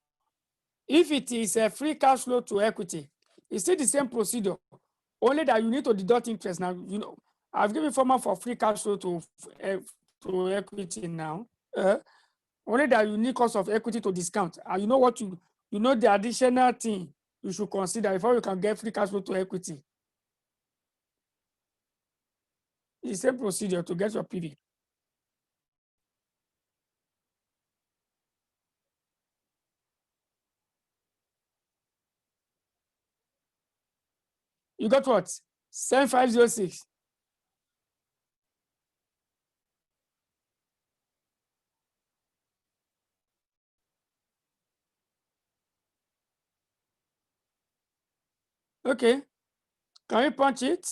S1: if it is a free cash flow to equity, it's still the same procedure, only that you need to deduct interest. Now, you know, I've given formula for free cash flow to equity now. Only that you need cost of equity to discount. And you know what you know the additional thing you should consider before you can get free cash flow to equity. It's the same procedure to get your PV. You got what? 7506. Okay. Can you punch it?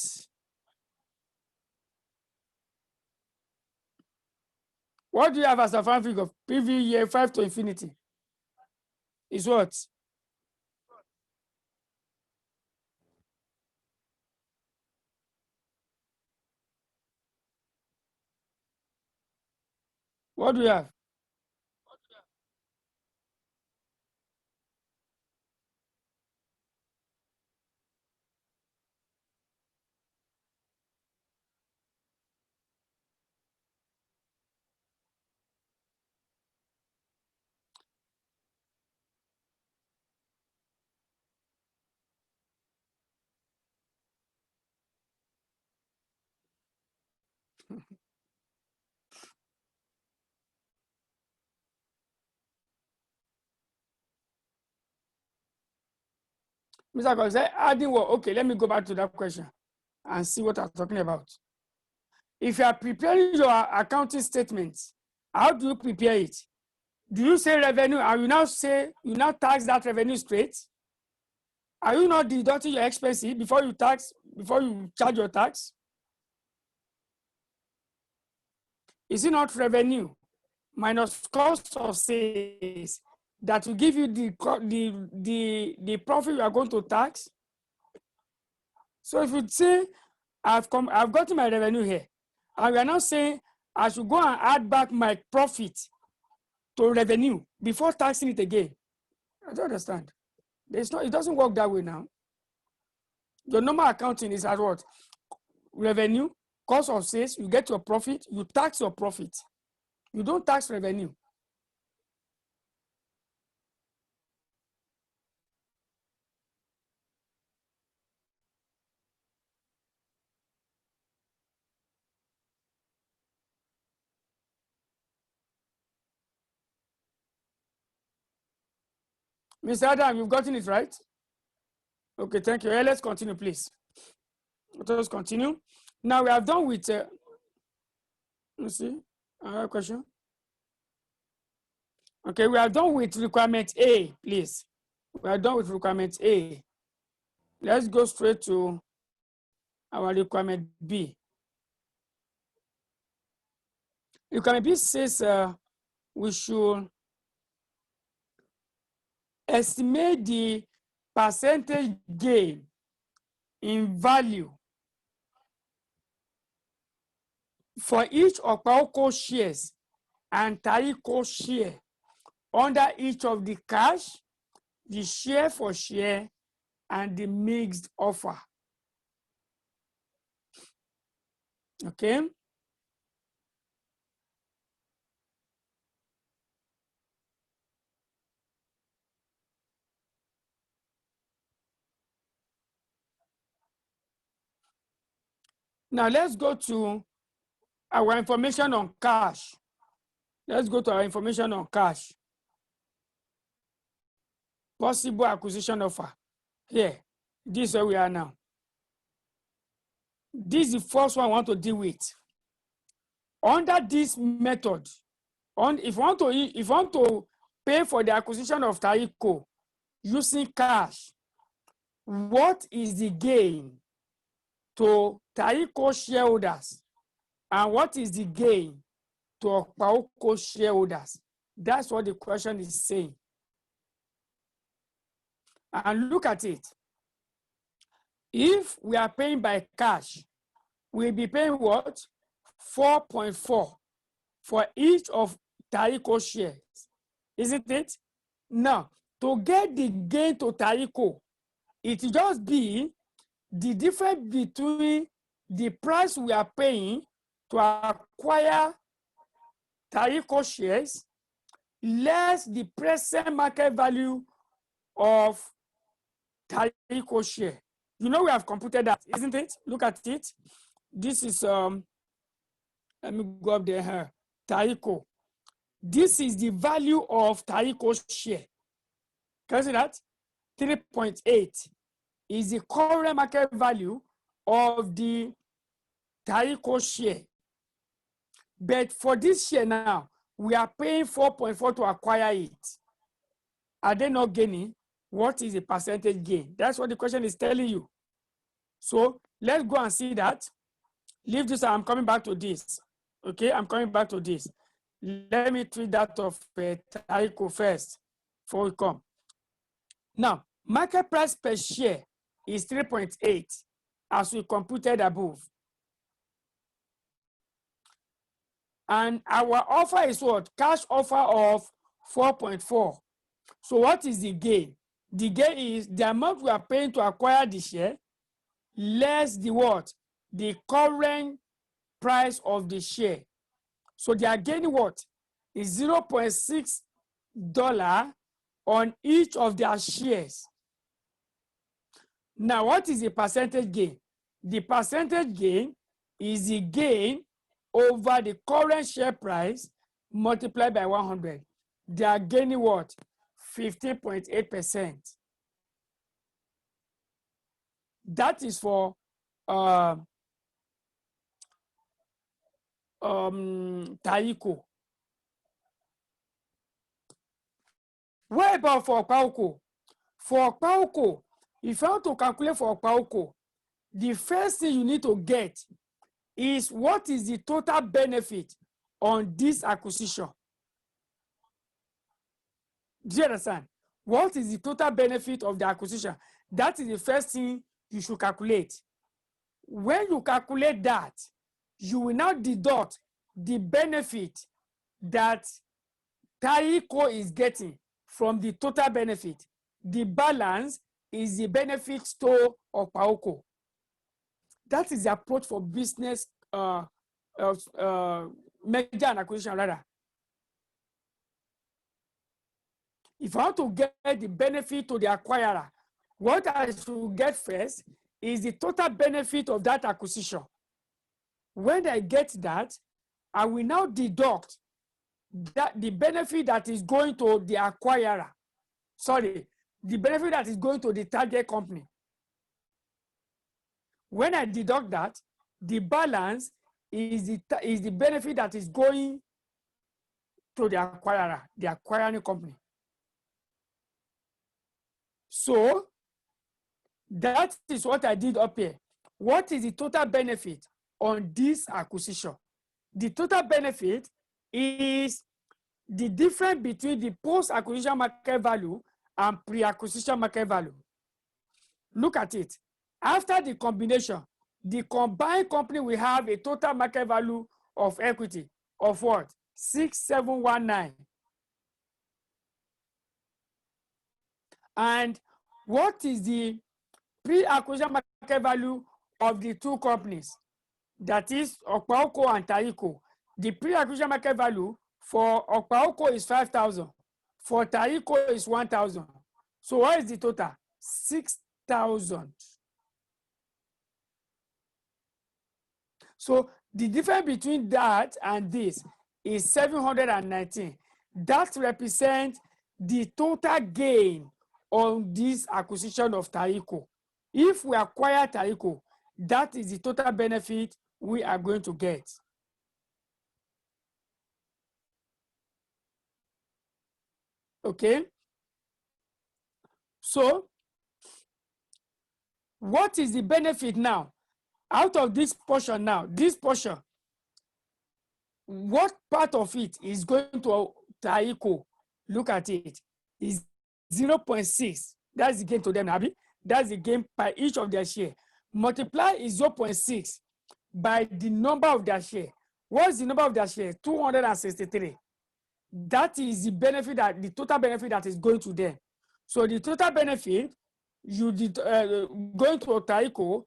S1: What do you have as a fan figure? PV year 5 to infinity. Is what? What do you have? Mr. Gonzalez, adding what? Okay, let me go back to that question and see what I'm talking about. If you are preparing your accounting statements, how do you prepare it? Do you say revenue and you now tax that revenue straight? Are you not deducting your expenses before you charge your tax? Is it not revenue minus cost of sales that will give you the profit you are going to tax? So if you say, I've gotten my revenue here, and we are now saying I should go and add back my profit to revenue before taxing it again. I don't understand. It doesn't work that way now. Your normal accounting is at what? Revenue, cost of sales, you get your profit, you tax your profit. You don't tax revenue. Mr. Adam, you've gotten it right? Okay, thank you. Let's continue, please. Let us continue. Now we have done with, let's see, another question. Okay, we are done with requirement A, please. We are done with requirement A. Let's go straight to our requirement B. Requirement B says we should estimate the percentage gain in value for each of Okpaoko shares and Taiko share under each of the cash, the share for share, and the mixed offer. Okay. Now let's go to our information on cash. Let's go to our information on cash. Possible acquisition offer. Here, this is where we are now. This is the first one I want to deal with. Under this method, if you want to pay for the acquisition of Taiko using cash, what is the gain to Taiko shareholders and what is the gain to Okpaoko shareholders? That's what the question is saying. And look at it. If we are paying by cash, we'll be paying what? 4.4 for each of Taiko shares, isn't it? Now, to get the gain to Taiko, it will just be the difference between the price we are paying to acquire Taiko shares less the present market value of Taiko share. You know we have computed that, isn't it? Look at it. This is let me go up there. Taiko. This is the value of Taiko share. Can you see that? 3.8 is the current market value of the Taiko share. But for this share now, we are paying 4.4 to acquire it. Are they not gaining? What is the percentage gain? That's what the question is telling you. So let's go and see that. Leave this, I'm coming back to this. Okay, I'm coming back to this. Let me treat that of Taiko first before we come. Now, market price per share is 3.8 as we computed above. And our offer is what? Cash offer of 4.4. So what is the gain? The gain is the amount we are paying to acquire the share less the what? The current price of the share. So they are gaining what? Is $0.6 on each of their shares. Now, what is the percentage gain? The percentage gain is the gain over the current share price multiplied by 100. They are gaining what? 15.8%. That is for Taiko. What about for Okpaoko? For Okpaoko, if you want to calculate for Okpaoko, the first thing you need to get is what is the total benefit on this acquisition. Do you understand? What is the total benefit of the acquisition? That is the first thing you should calculate. When you calculate that, you will now deduct the benefit that Taiko is getting from the total benefit. The balance is the benefit to Okpaoko. That is the approach for business merger and acquisition rather. If I want to get the benefit to the acquirer, what I should get first is the total benefit of that acquisition. When I get that, I will now deduct that the benefit that is going to the acquirer, sorry, the benefit that is going to the target company. When I deduct that, the balance is the benefit that is going to the acquirer, the acquiring company. So that is what I did up here. What is the total benefit on this acquisition? The total benefit is the difference between the post-acquisition market value and pre-acquisition market value. Look at it. After the combination, the combined company will have a total market value of equity of what? 6,719. And what is the pre-acquisition market value of the two companies? That is Okpaoko and Taiko. The pre-acquisition market value for Okpaoko is 5,000. For Taiko is 1,000. So what is the total? 6,000. So the difference between that and this is 719. That represents the total gain on this acquisition of Taiko. If we acquire Taiko, that is the total benefit we are going to get. Okay? So, what is the benefit now? Out of this portion now, this portion, what part of it is going to Taiko? Look at it. Is 0.6. That's the gain to them, Abi. That's the gain by each of their share. Multiply is 0.6 by the number of their share. What's the number of their share? 263. That is the benefit, that the total benefit that is going to them. So the total benefit, you did going to Taiko,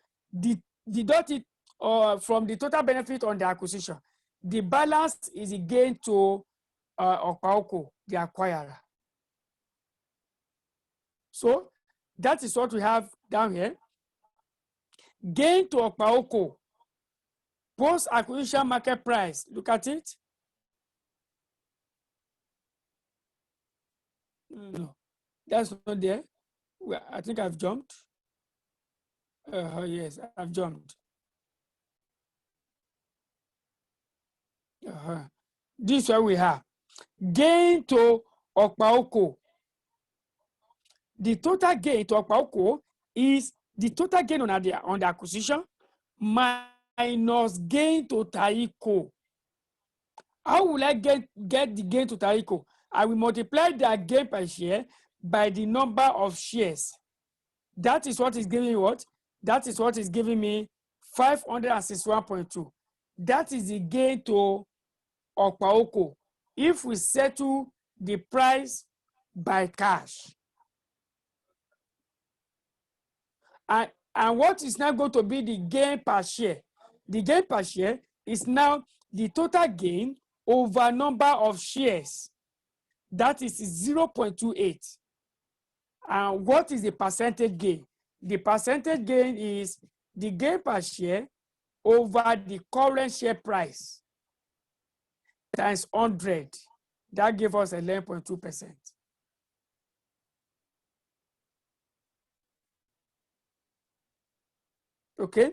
S1: deduct it from the total benefit on the acquisition. The balance is the gain to Okpaoko, the acquirer. So that is what we have down here. Gain to Okpaoko, post-acquisition market price. Look at it. No, that's not there. Well, I think I've jumped. Yes, I've jumped. This is what we have. Gain to Okpaoko. The total gain to Okpaoko is the total gain on the acquisition minus gain to Taiko. How will I get the gain to Taiko? I will multiply their gain per share by the number of shares. That is what is giving me what? That is what is giving me 561.2. That is the gain to Okpaoko if we settle the price by cash. And what is now going to be the gain per share? The gain per share is now the total gain over number of shares. That is 0.28. And what is the percentage gain? The percentage gain is the gain per share over the current share price. times 100. That gave us 11.2%. Okay.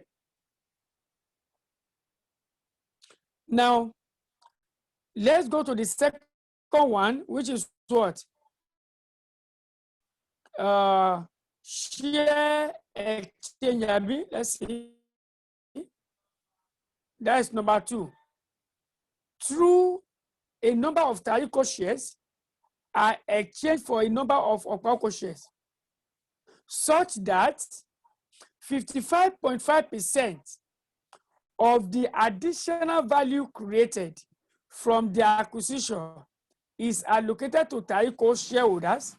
S1: Now, let's go to the second one, which is what? Share exchange. Let's see. That is number 2. Through a number of Tarico shares are exchanged for a number of Okpaoko shares, such that 55.5% of the additional value created from the acquisition is allocated to Tarico shareholders,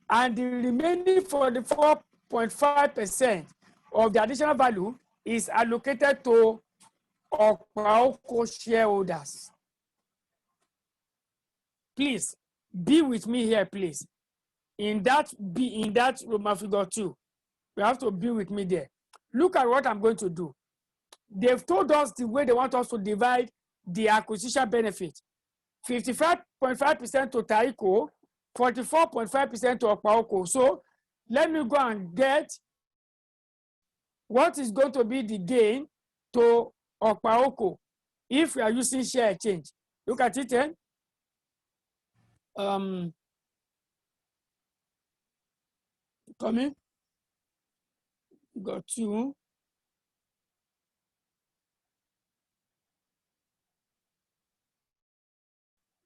S1: and the remaining 44.5% of the additional value is allocated to Okpaoko shareholders. Please be with me here, please. In that Roman figure 2, you have to be with me there. Look at what I'm going to do. They've told us the way they want us to divide the acquisition benefit. 55.5% to Tarico, 44.5% to Okpaoko. So let me go and get what is going to be the gain to Okpaoko if we are using share exchange. Look at it then. Coming. Got 2.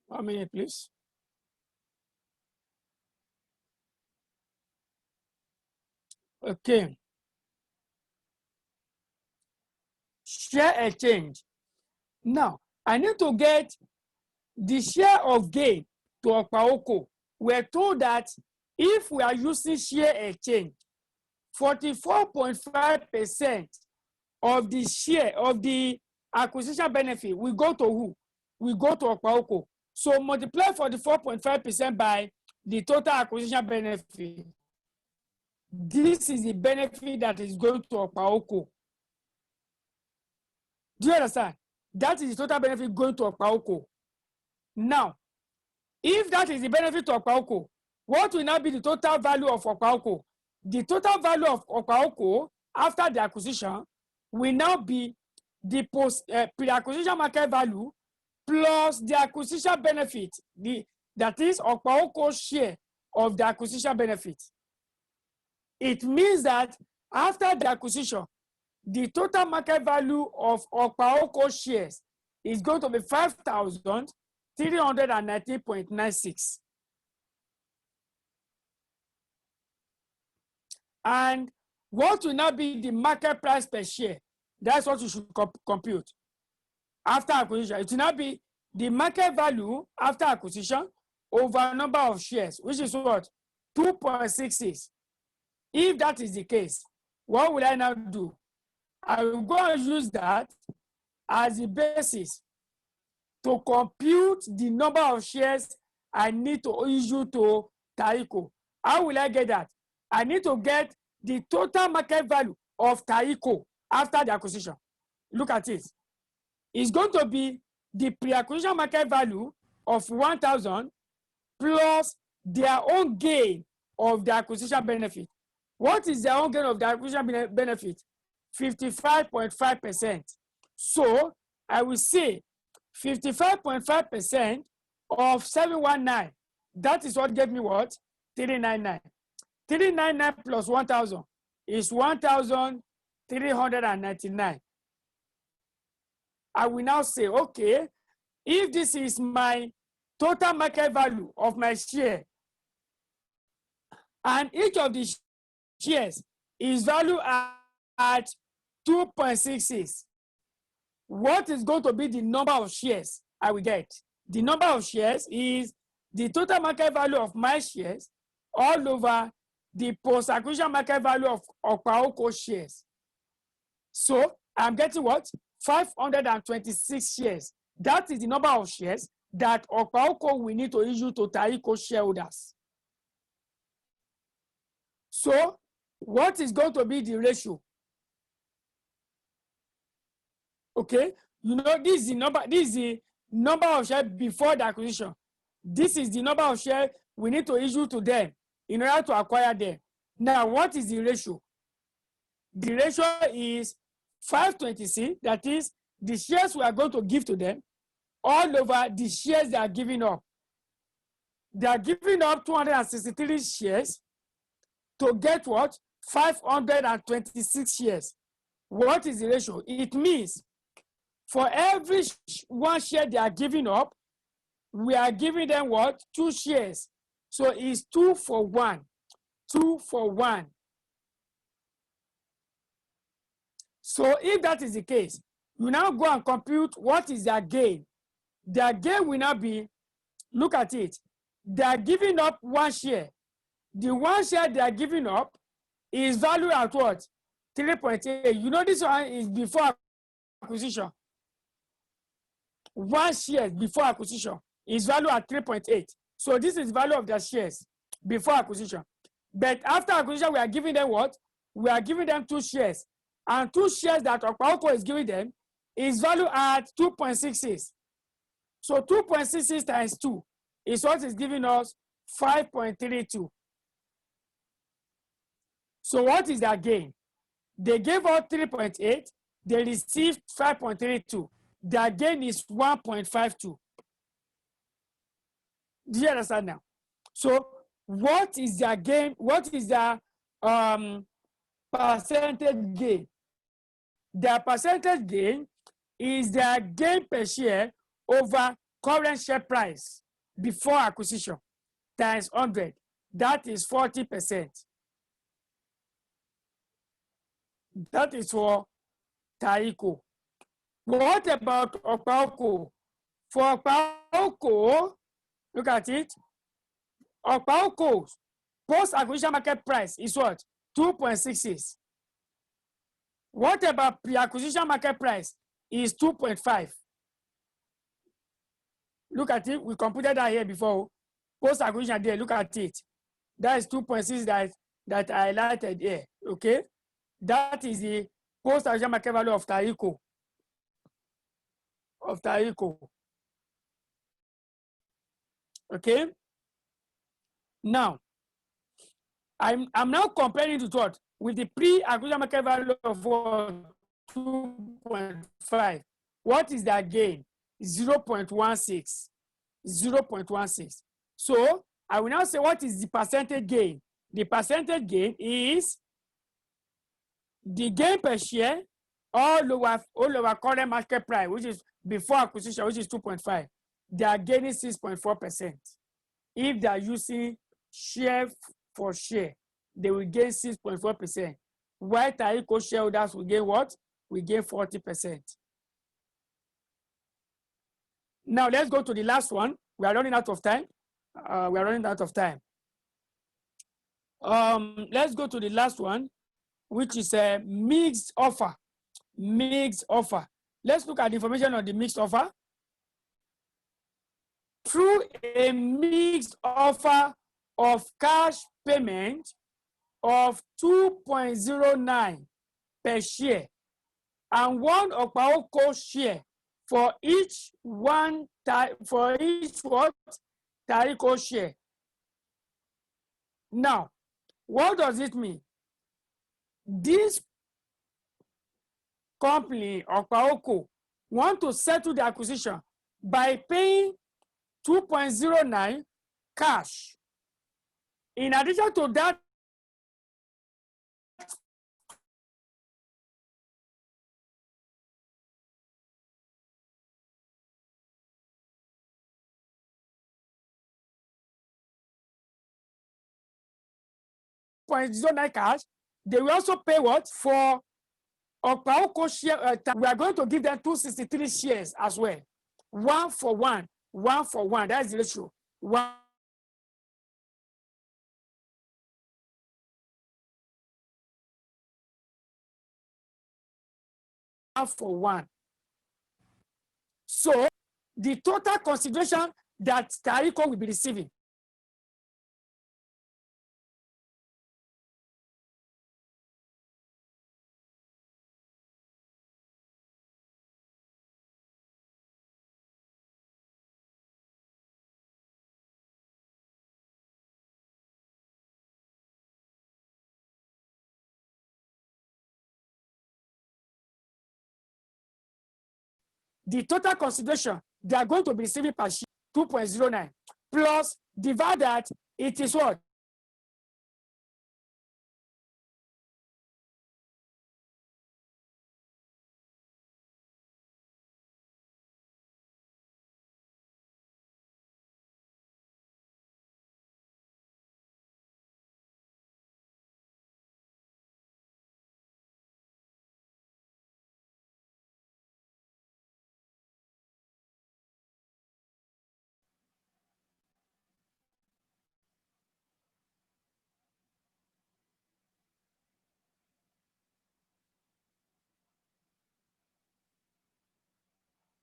S1: One minute, please. Okay. Share exchange. Now, I need to get the share of gain to Okpaoko. We're told that if we are using share exchange, 44.5% of the share of the acquisition benefit will go to who? We go to Okpaoko. So multiply 44.5% by the total acquisition benefit. This is the benefit that is going to Okpaoko. Do you understand? That is the total benefit going to Okpaoko. Now, if that is the benefit to Okpaoko, what will now be the total value of Okpaoko? The total value of Okpaoko after the acquisition will now be the pre-acquisition market value plus the acquisition benefit, that is Okpaoko's share of the acquisition benefit. It means that after the acquisition, the total market value of Okpaoko shares is going to be 5,319.96. And what will now be the market price per share? That's what you should compute. After acquisition, it will now be the market value after acquisition over number of shares, which is what? 2.66. If that is the case, what will I now do? I will go and use that as the basis to compute the number of shares I need to issue to Tarico. How will I get that? I need to get the total market value of Tarico after the acquisition. Look at it. It's going to be the pre-acquisition market value of 1,000 plus their own gain of the acquisition benefit. What is their own gain of the acquisition benefit? 55.5%. So I will say 55.5% of 719. That is what gave me what? 399. 399 plus 1,000 is 1,399. I will now say, okay, if this is my total market value of my share, and each of the shares is valued at 2.66, what is going to be the number of shares I will get? The number of shares is the total market value of my shares all over the post-acquisition market value of Okpaoko shares. So I'm getting what? 526 shares. That is the number of shares that Okpaoko will need to issue to Tarico shareholders. So what is going to be the ratio? Okay, you know, this is the number, this is number of shares before the acquisition. This is the number of shares we need to issue to them in order to acquire them. Now, what is the ratio? The ratio is 526, that is the shares we are going to give to them all over the shares they are giving up. They are giving up 263 shares to get what? 526 shares. What is the ratio? It means for every one share they are giving up, we are giving them what? 2 shares. So it's 2 for 1. 2 for 1. So if that is the case, you now go and compute what is their gain. Their gain will not be, look at it, they are giving up 1 share. The 1 share they are giving up is valued at what? 3.8. You know this one is before acquisition. 1 share before acquisition is valued at 3.8. So this is value of their shares before acquisition. But after acquisition, we are giving them what? We are giving them 2 shares. And 2 shares that Okpaoko is giving them is valued at 2.66. So 2.66 times 2 is what is giving us 5.32. So what is their gain? They gave out 3.8, they received 5.32. Their gain is 1.52. Do you understand now? So what is their gain? What is their percentage gain? Their percentage gain is their gain per share over current share price before acquisition times 100. That is 40%. That is for Taiko. What about Okpaoko? For Okpaoko, look at it. Okpaoko's post-acquisition market price is what? 2.66. What about pre-acquisition market price is 2.5. Look at it. We computed that here before. Post-acquisition there, look at it. That is 2.6 that I highlighted here, okay? That is the post-acquisition market value of Taiko. Okay? Now, I'm now comparing to what? With the pre-acquisition market value of 2.5. What is that gain? 0.16. 0.16. So I will now say what is the percentage gain? The percentage gain is the gain per share all over current market price, which is before acquisition, which is 2.5. They are gaining 6.4%. If they are using share for share, they will gain 6.4%. While Taiko shareholders will gain what? We gain 40%. Now let's go to the last one. We are running out of time. Let's go to the last one, which is a mixed offer. Mixed offer. Let's look at the information on the mixed offer. Through a mixed offer of cash payment of 2.09 per share and 1 Okpaoko share for each what Taiko share. Now, what does it mean? This company, Okpaoko, want to settle the acquisition by paying 2.09 cash. In addition to that, cash, they will also pay what? For Okpaoko share, we are going to give them 263 shares as well. 1 for 1. 1 for 1. That is the ratio. 1 for 1. So the total consideration that Taiko will be receiving the total consideration they are going to be receiving per share 2.09 plus divide that, it is what?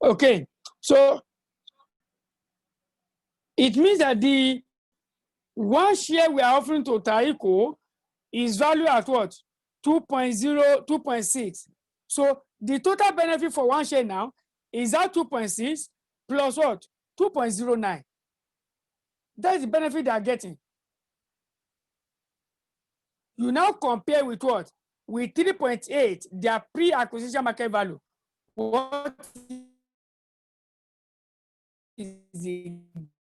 S1: Okay, so it means that the one share we are offering to Taiko is valued at what? 2.0, 2.6. So the total benefit for one share now is that 2.6 plus what? 2.09. That's the benefit they are getting. You now compare with what? With 3.8, their pre-acquisition market value. What is the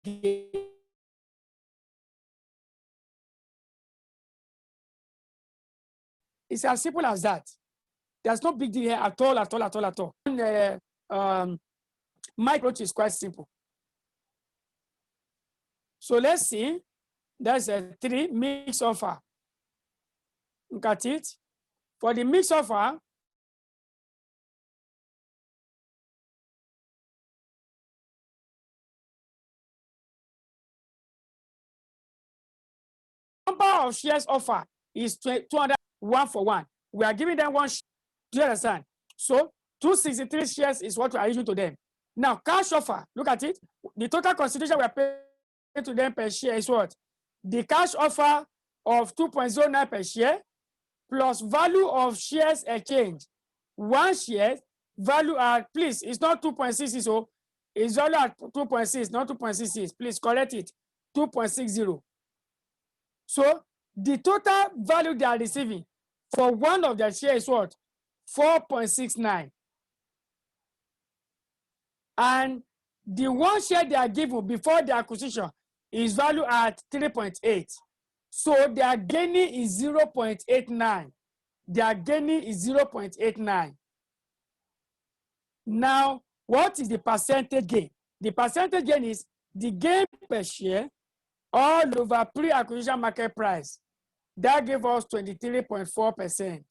S1: gain? It's as simple as that. There's no big deal here at all, at all, at all, at all. And, my approach is quite simple. So let's see. That's a 3 mix offer. Look at it. For the mix offer, number of shares offer is 200, 1 for 1. We are giving them one share. Do you understand? So 263 shares is what we are issuing to them. Now, cash offer, look at it. The total consideration we are paying to them per share is what? The cash offer of 2.09 per share plus value of shares exchange. One share value at, please, it's not 2.66, so it's value at 2.6, not 2.66. Please correct it. 2.60. So the total value they are receiving for one of their shares is what? 4.69. And the one share they are given before the acquisition is valued at 3.8. So their gaining is 0.89. Their gaining is 0.89. Now, what is the percentage gain? The percentage gain is the gain per share all over pre-acquisition market price. That gave us 23.4%.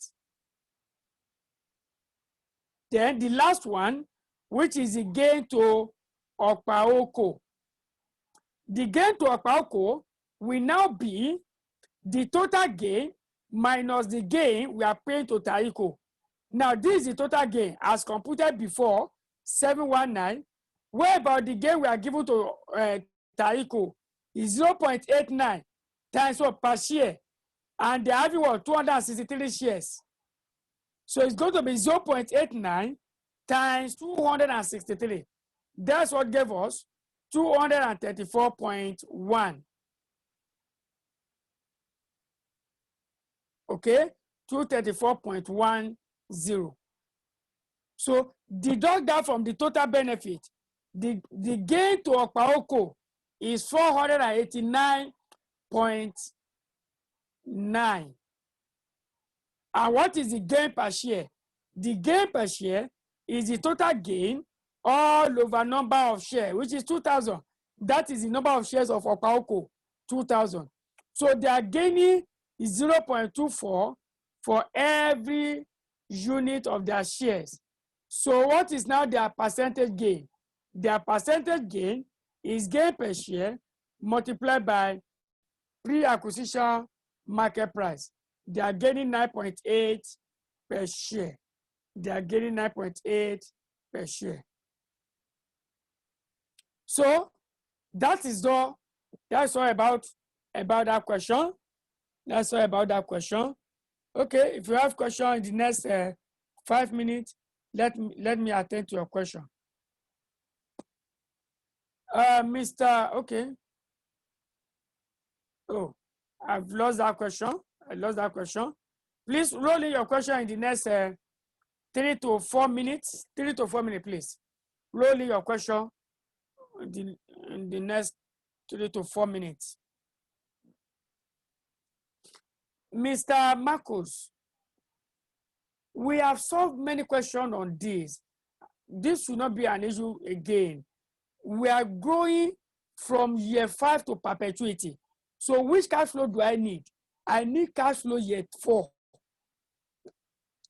S1: Then the last one, which is the gain to Okpaoko. The gain to Okpaoko will now be the total gain minus the gain we are paying to Taiko. Now, this is the total gain as computed before, 719. Where about the gain we are given to Taiko is 0.89 times what per share, and they're having what 263 shares. So it's going to be 0.89 times 263. That's what gave us 234.1. Okay, 234.10. So deduct that from the total benefit. The gain to Okpaoko is 489.9. And what is the gain per share? The gain per share is the total gain all over number of shares, which is 2,000. That is the number of shares of Okpaoko, 2,000. So they are gaining 0.24 for every unit of their shares. So what is now their percentage gain? Their percentage gain is gain per share multiplied by pre-acquisition market price. They are gaining 9.8 per share. They are gaining 9.8 per share. So that's all about that question. That's all about that question. Okay, if you have question in the next 5 minutes, let me attend to your question. Okay. Oh, I've lost that question. I lost that question. Please roll in your question in the next 3 to 4 minutes. 3 to 4 minutes, please. roll in your question in the next 3 to 4 minutes. Mr. Marcos, we have solved many questions on this. This should not be an issue again. We are growing from year 5 to perpetuity. So which cash flow do I need? I need cash flow year 4.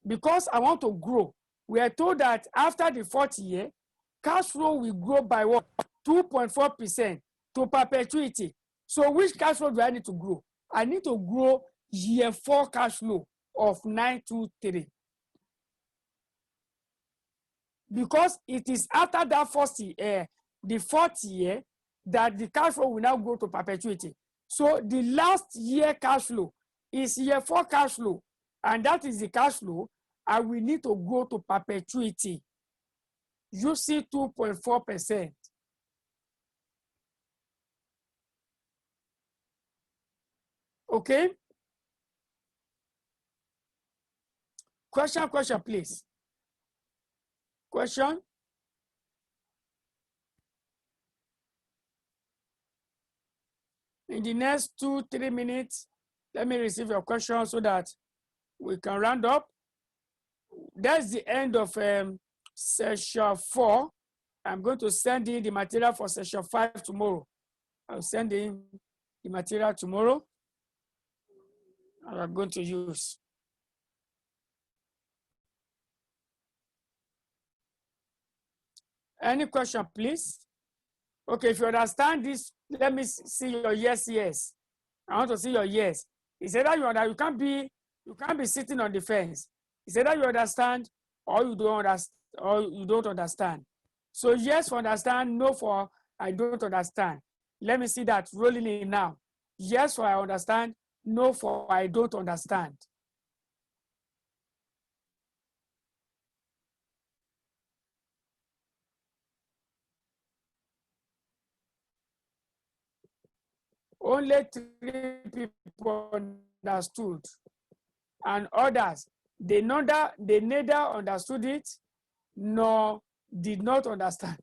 S1: Because I want to grow. We are told that after the 4th year, cash flow will grow by what? 2.4% to perpetuity. So which cash flow do I need to grow? I need to grow year 4 cash flow of 923. Because it is after that first year, the 4th year, that the cash flow will now go to perpetuity. So the last year cash flow is year 4 cash flow, and that is the cash flow, and we need to go to perpetuity. You see 2.4%. Okay? Question, please. Question? In the next 2-3 minutes, let me receive your question so that we can round up. That's the end of session 4. I'm going to send in the material for session 5 tomorrow. I'll send in the material tomorrow. I'm going to use. Any question, please? Okay, if you understand this, let me see your yes, yes. I want to see your yes. It's either you can't be sitting on the fence. It's either you understand or you don't understand. So yes for understand, no for I don't understand. Let me see that rolling in now. Yes for I understand, no for I don't understand. Only 3 people understood, and others, they neither understood it nor did not understand.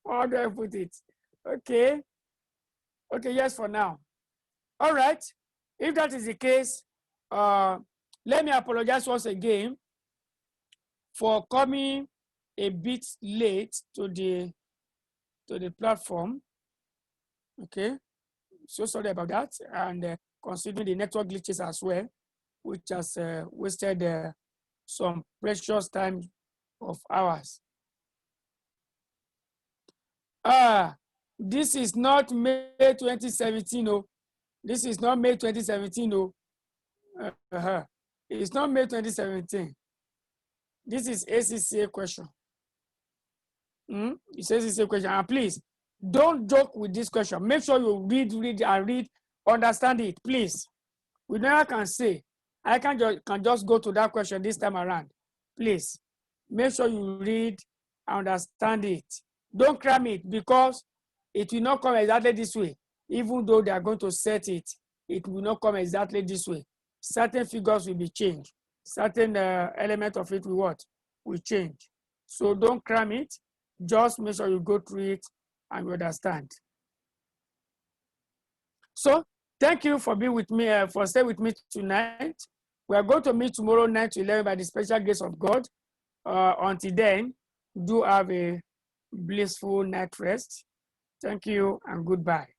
S1: How do I put it? Okay. Okay, yes for now. All right. If that is the case, let me apologize once again for coming a bit late to the platform. Okay. So sorry about that, and considering the network glitches as well, which has wasted some precious time of ours. This is not May 2017. No, this is not May 2017. No, it's not May 2017. This is ACCA question. It's ACCA question, and please, don't joke with this question. Make sure you read, understand it, please. We never can say, I can just go to that question this time around. Please, make sure you read and understand it. Don't cram it, because it will not come exactly this way. Even though they are going to set it, it will not come exactly this way. Certain figures will be changed. Certain element of it will change. So don't cram it. Just make sure you go through it and you understand. So thank you for being with me, for staying with me tonight. We are going to meet tomorrow 9 to 11 by the special grace of God. Until then, do have a blissful night rest. Thank you and goodbye.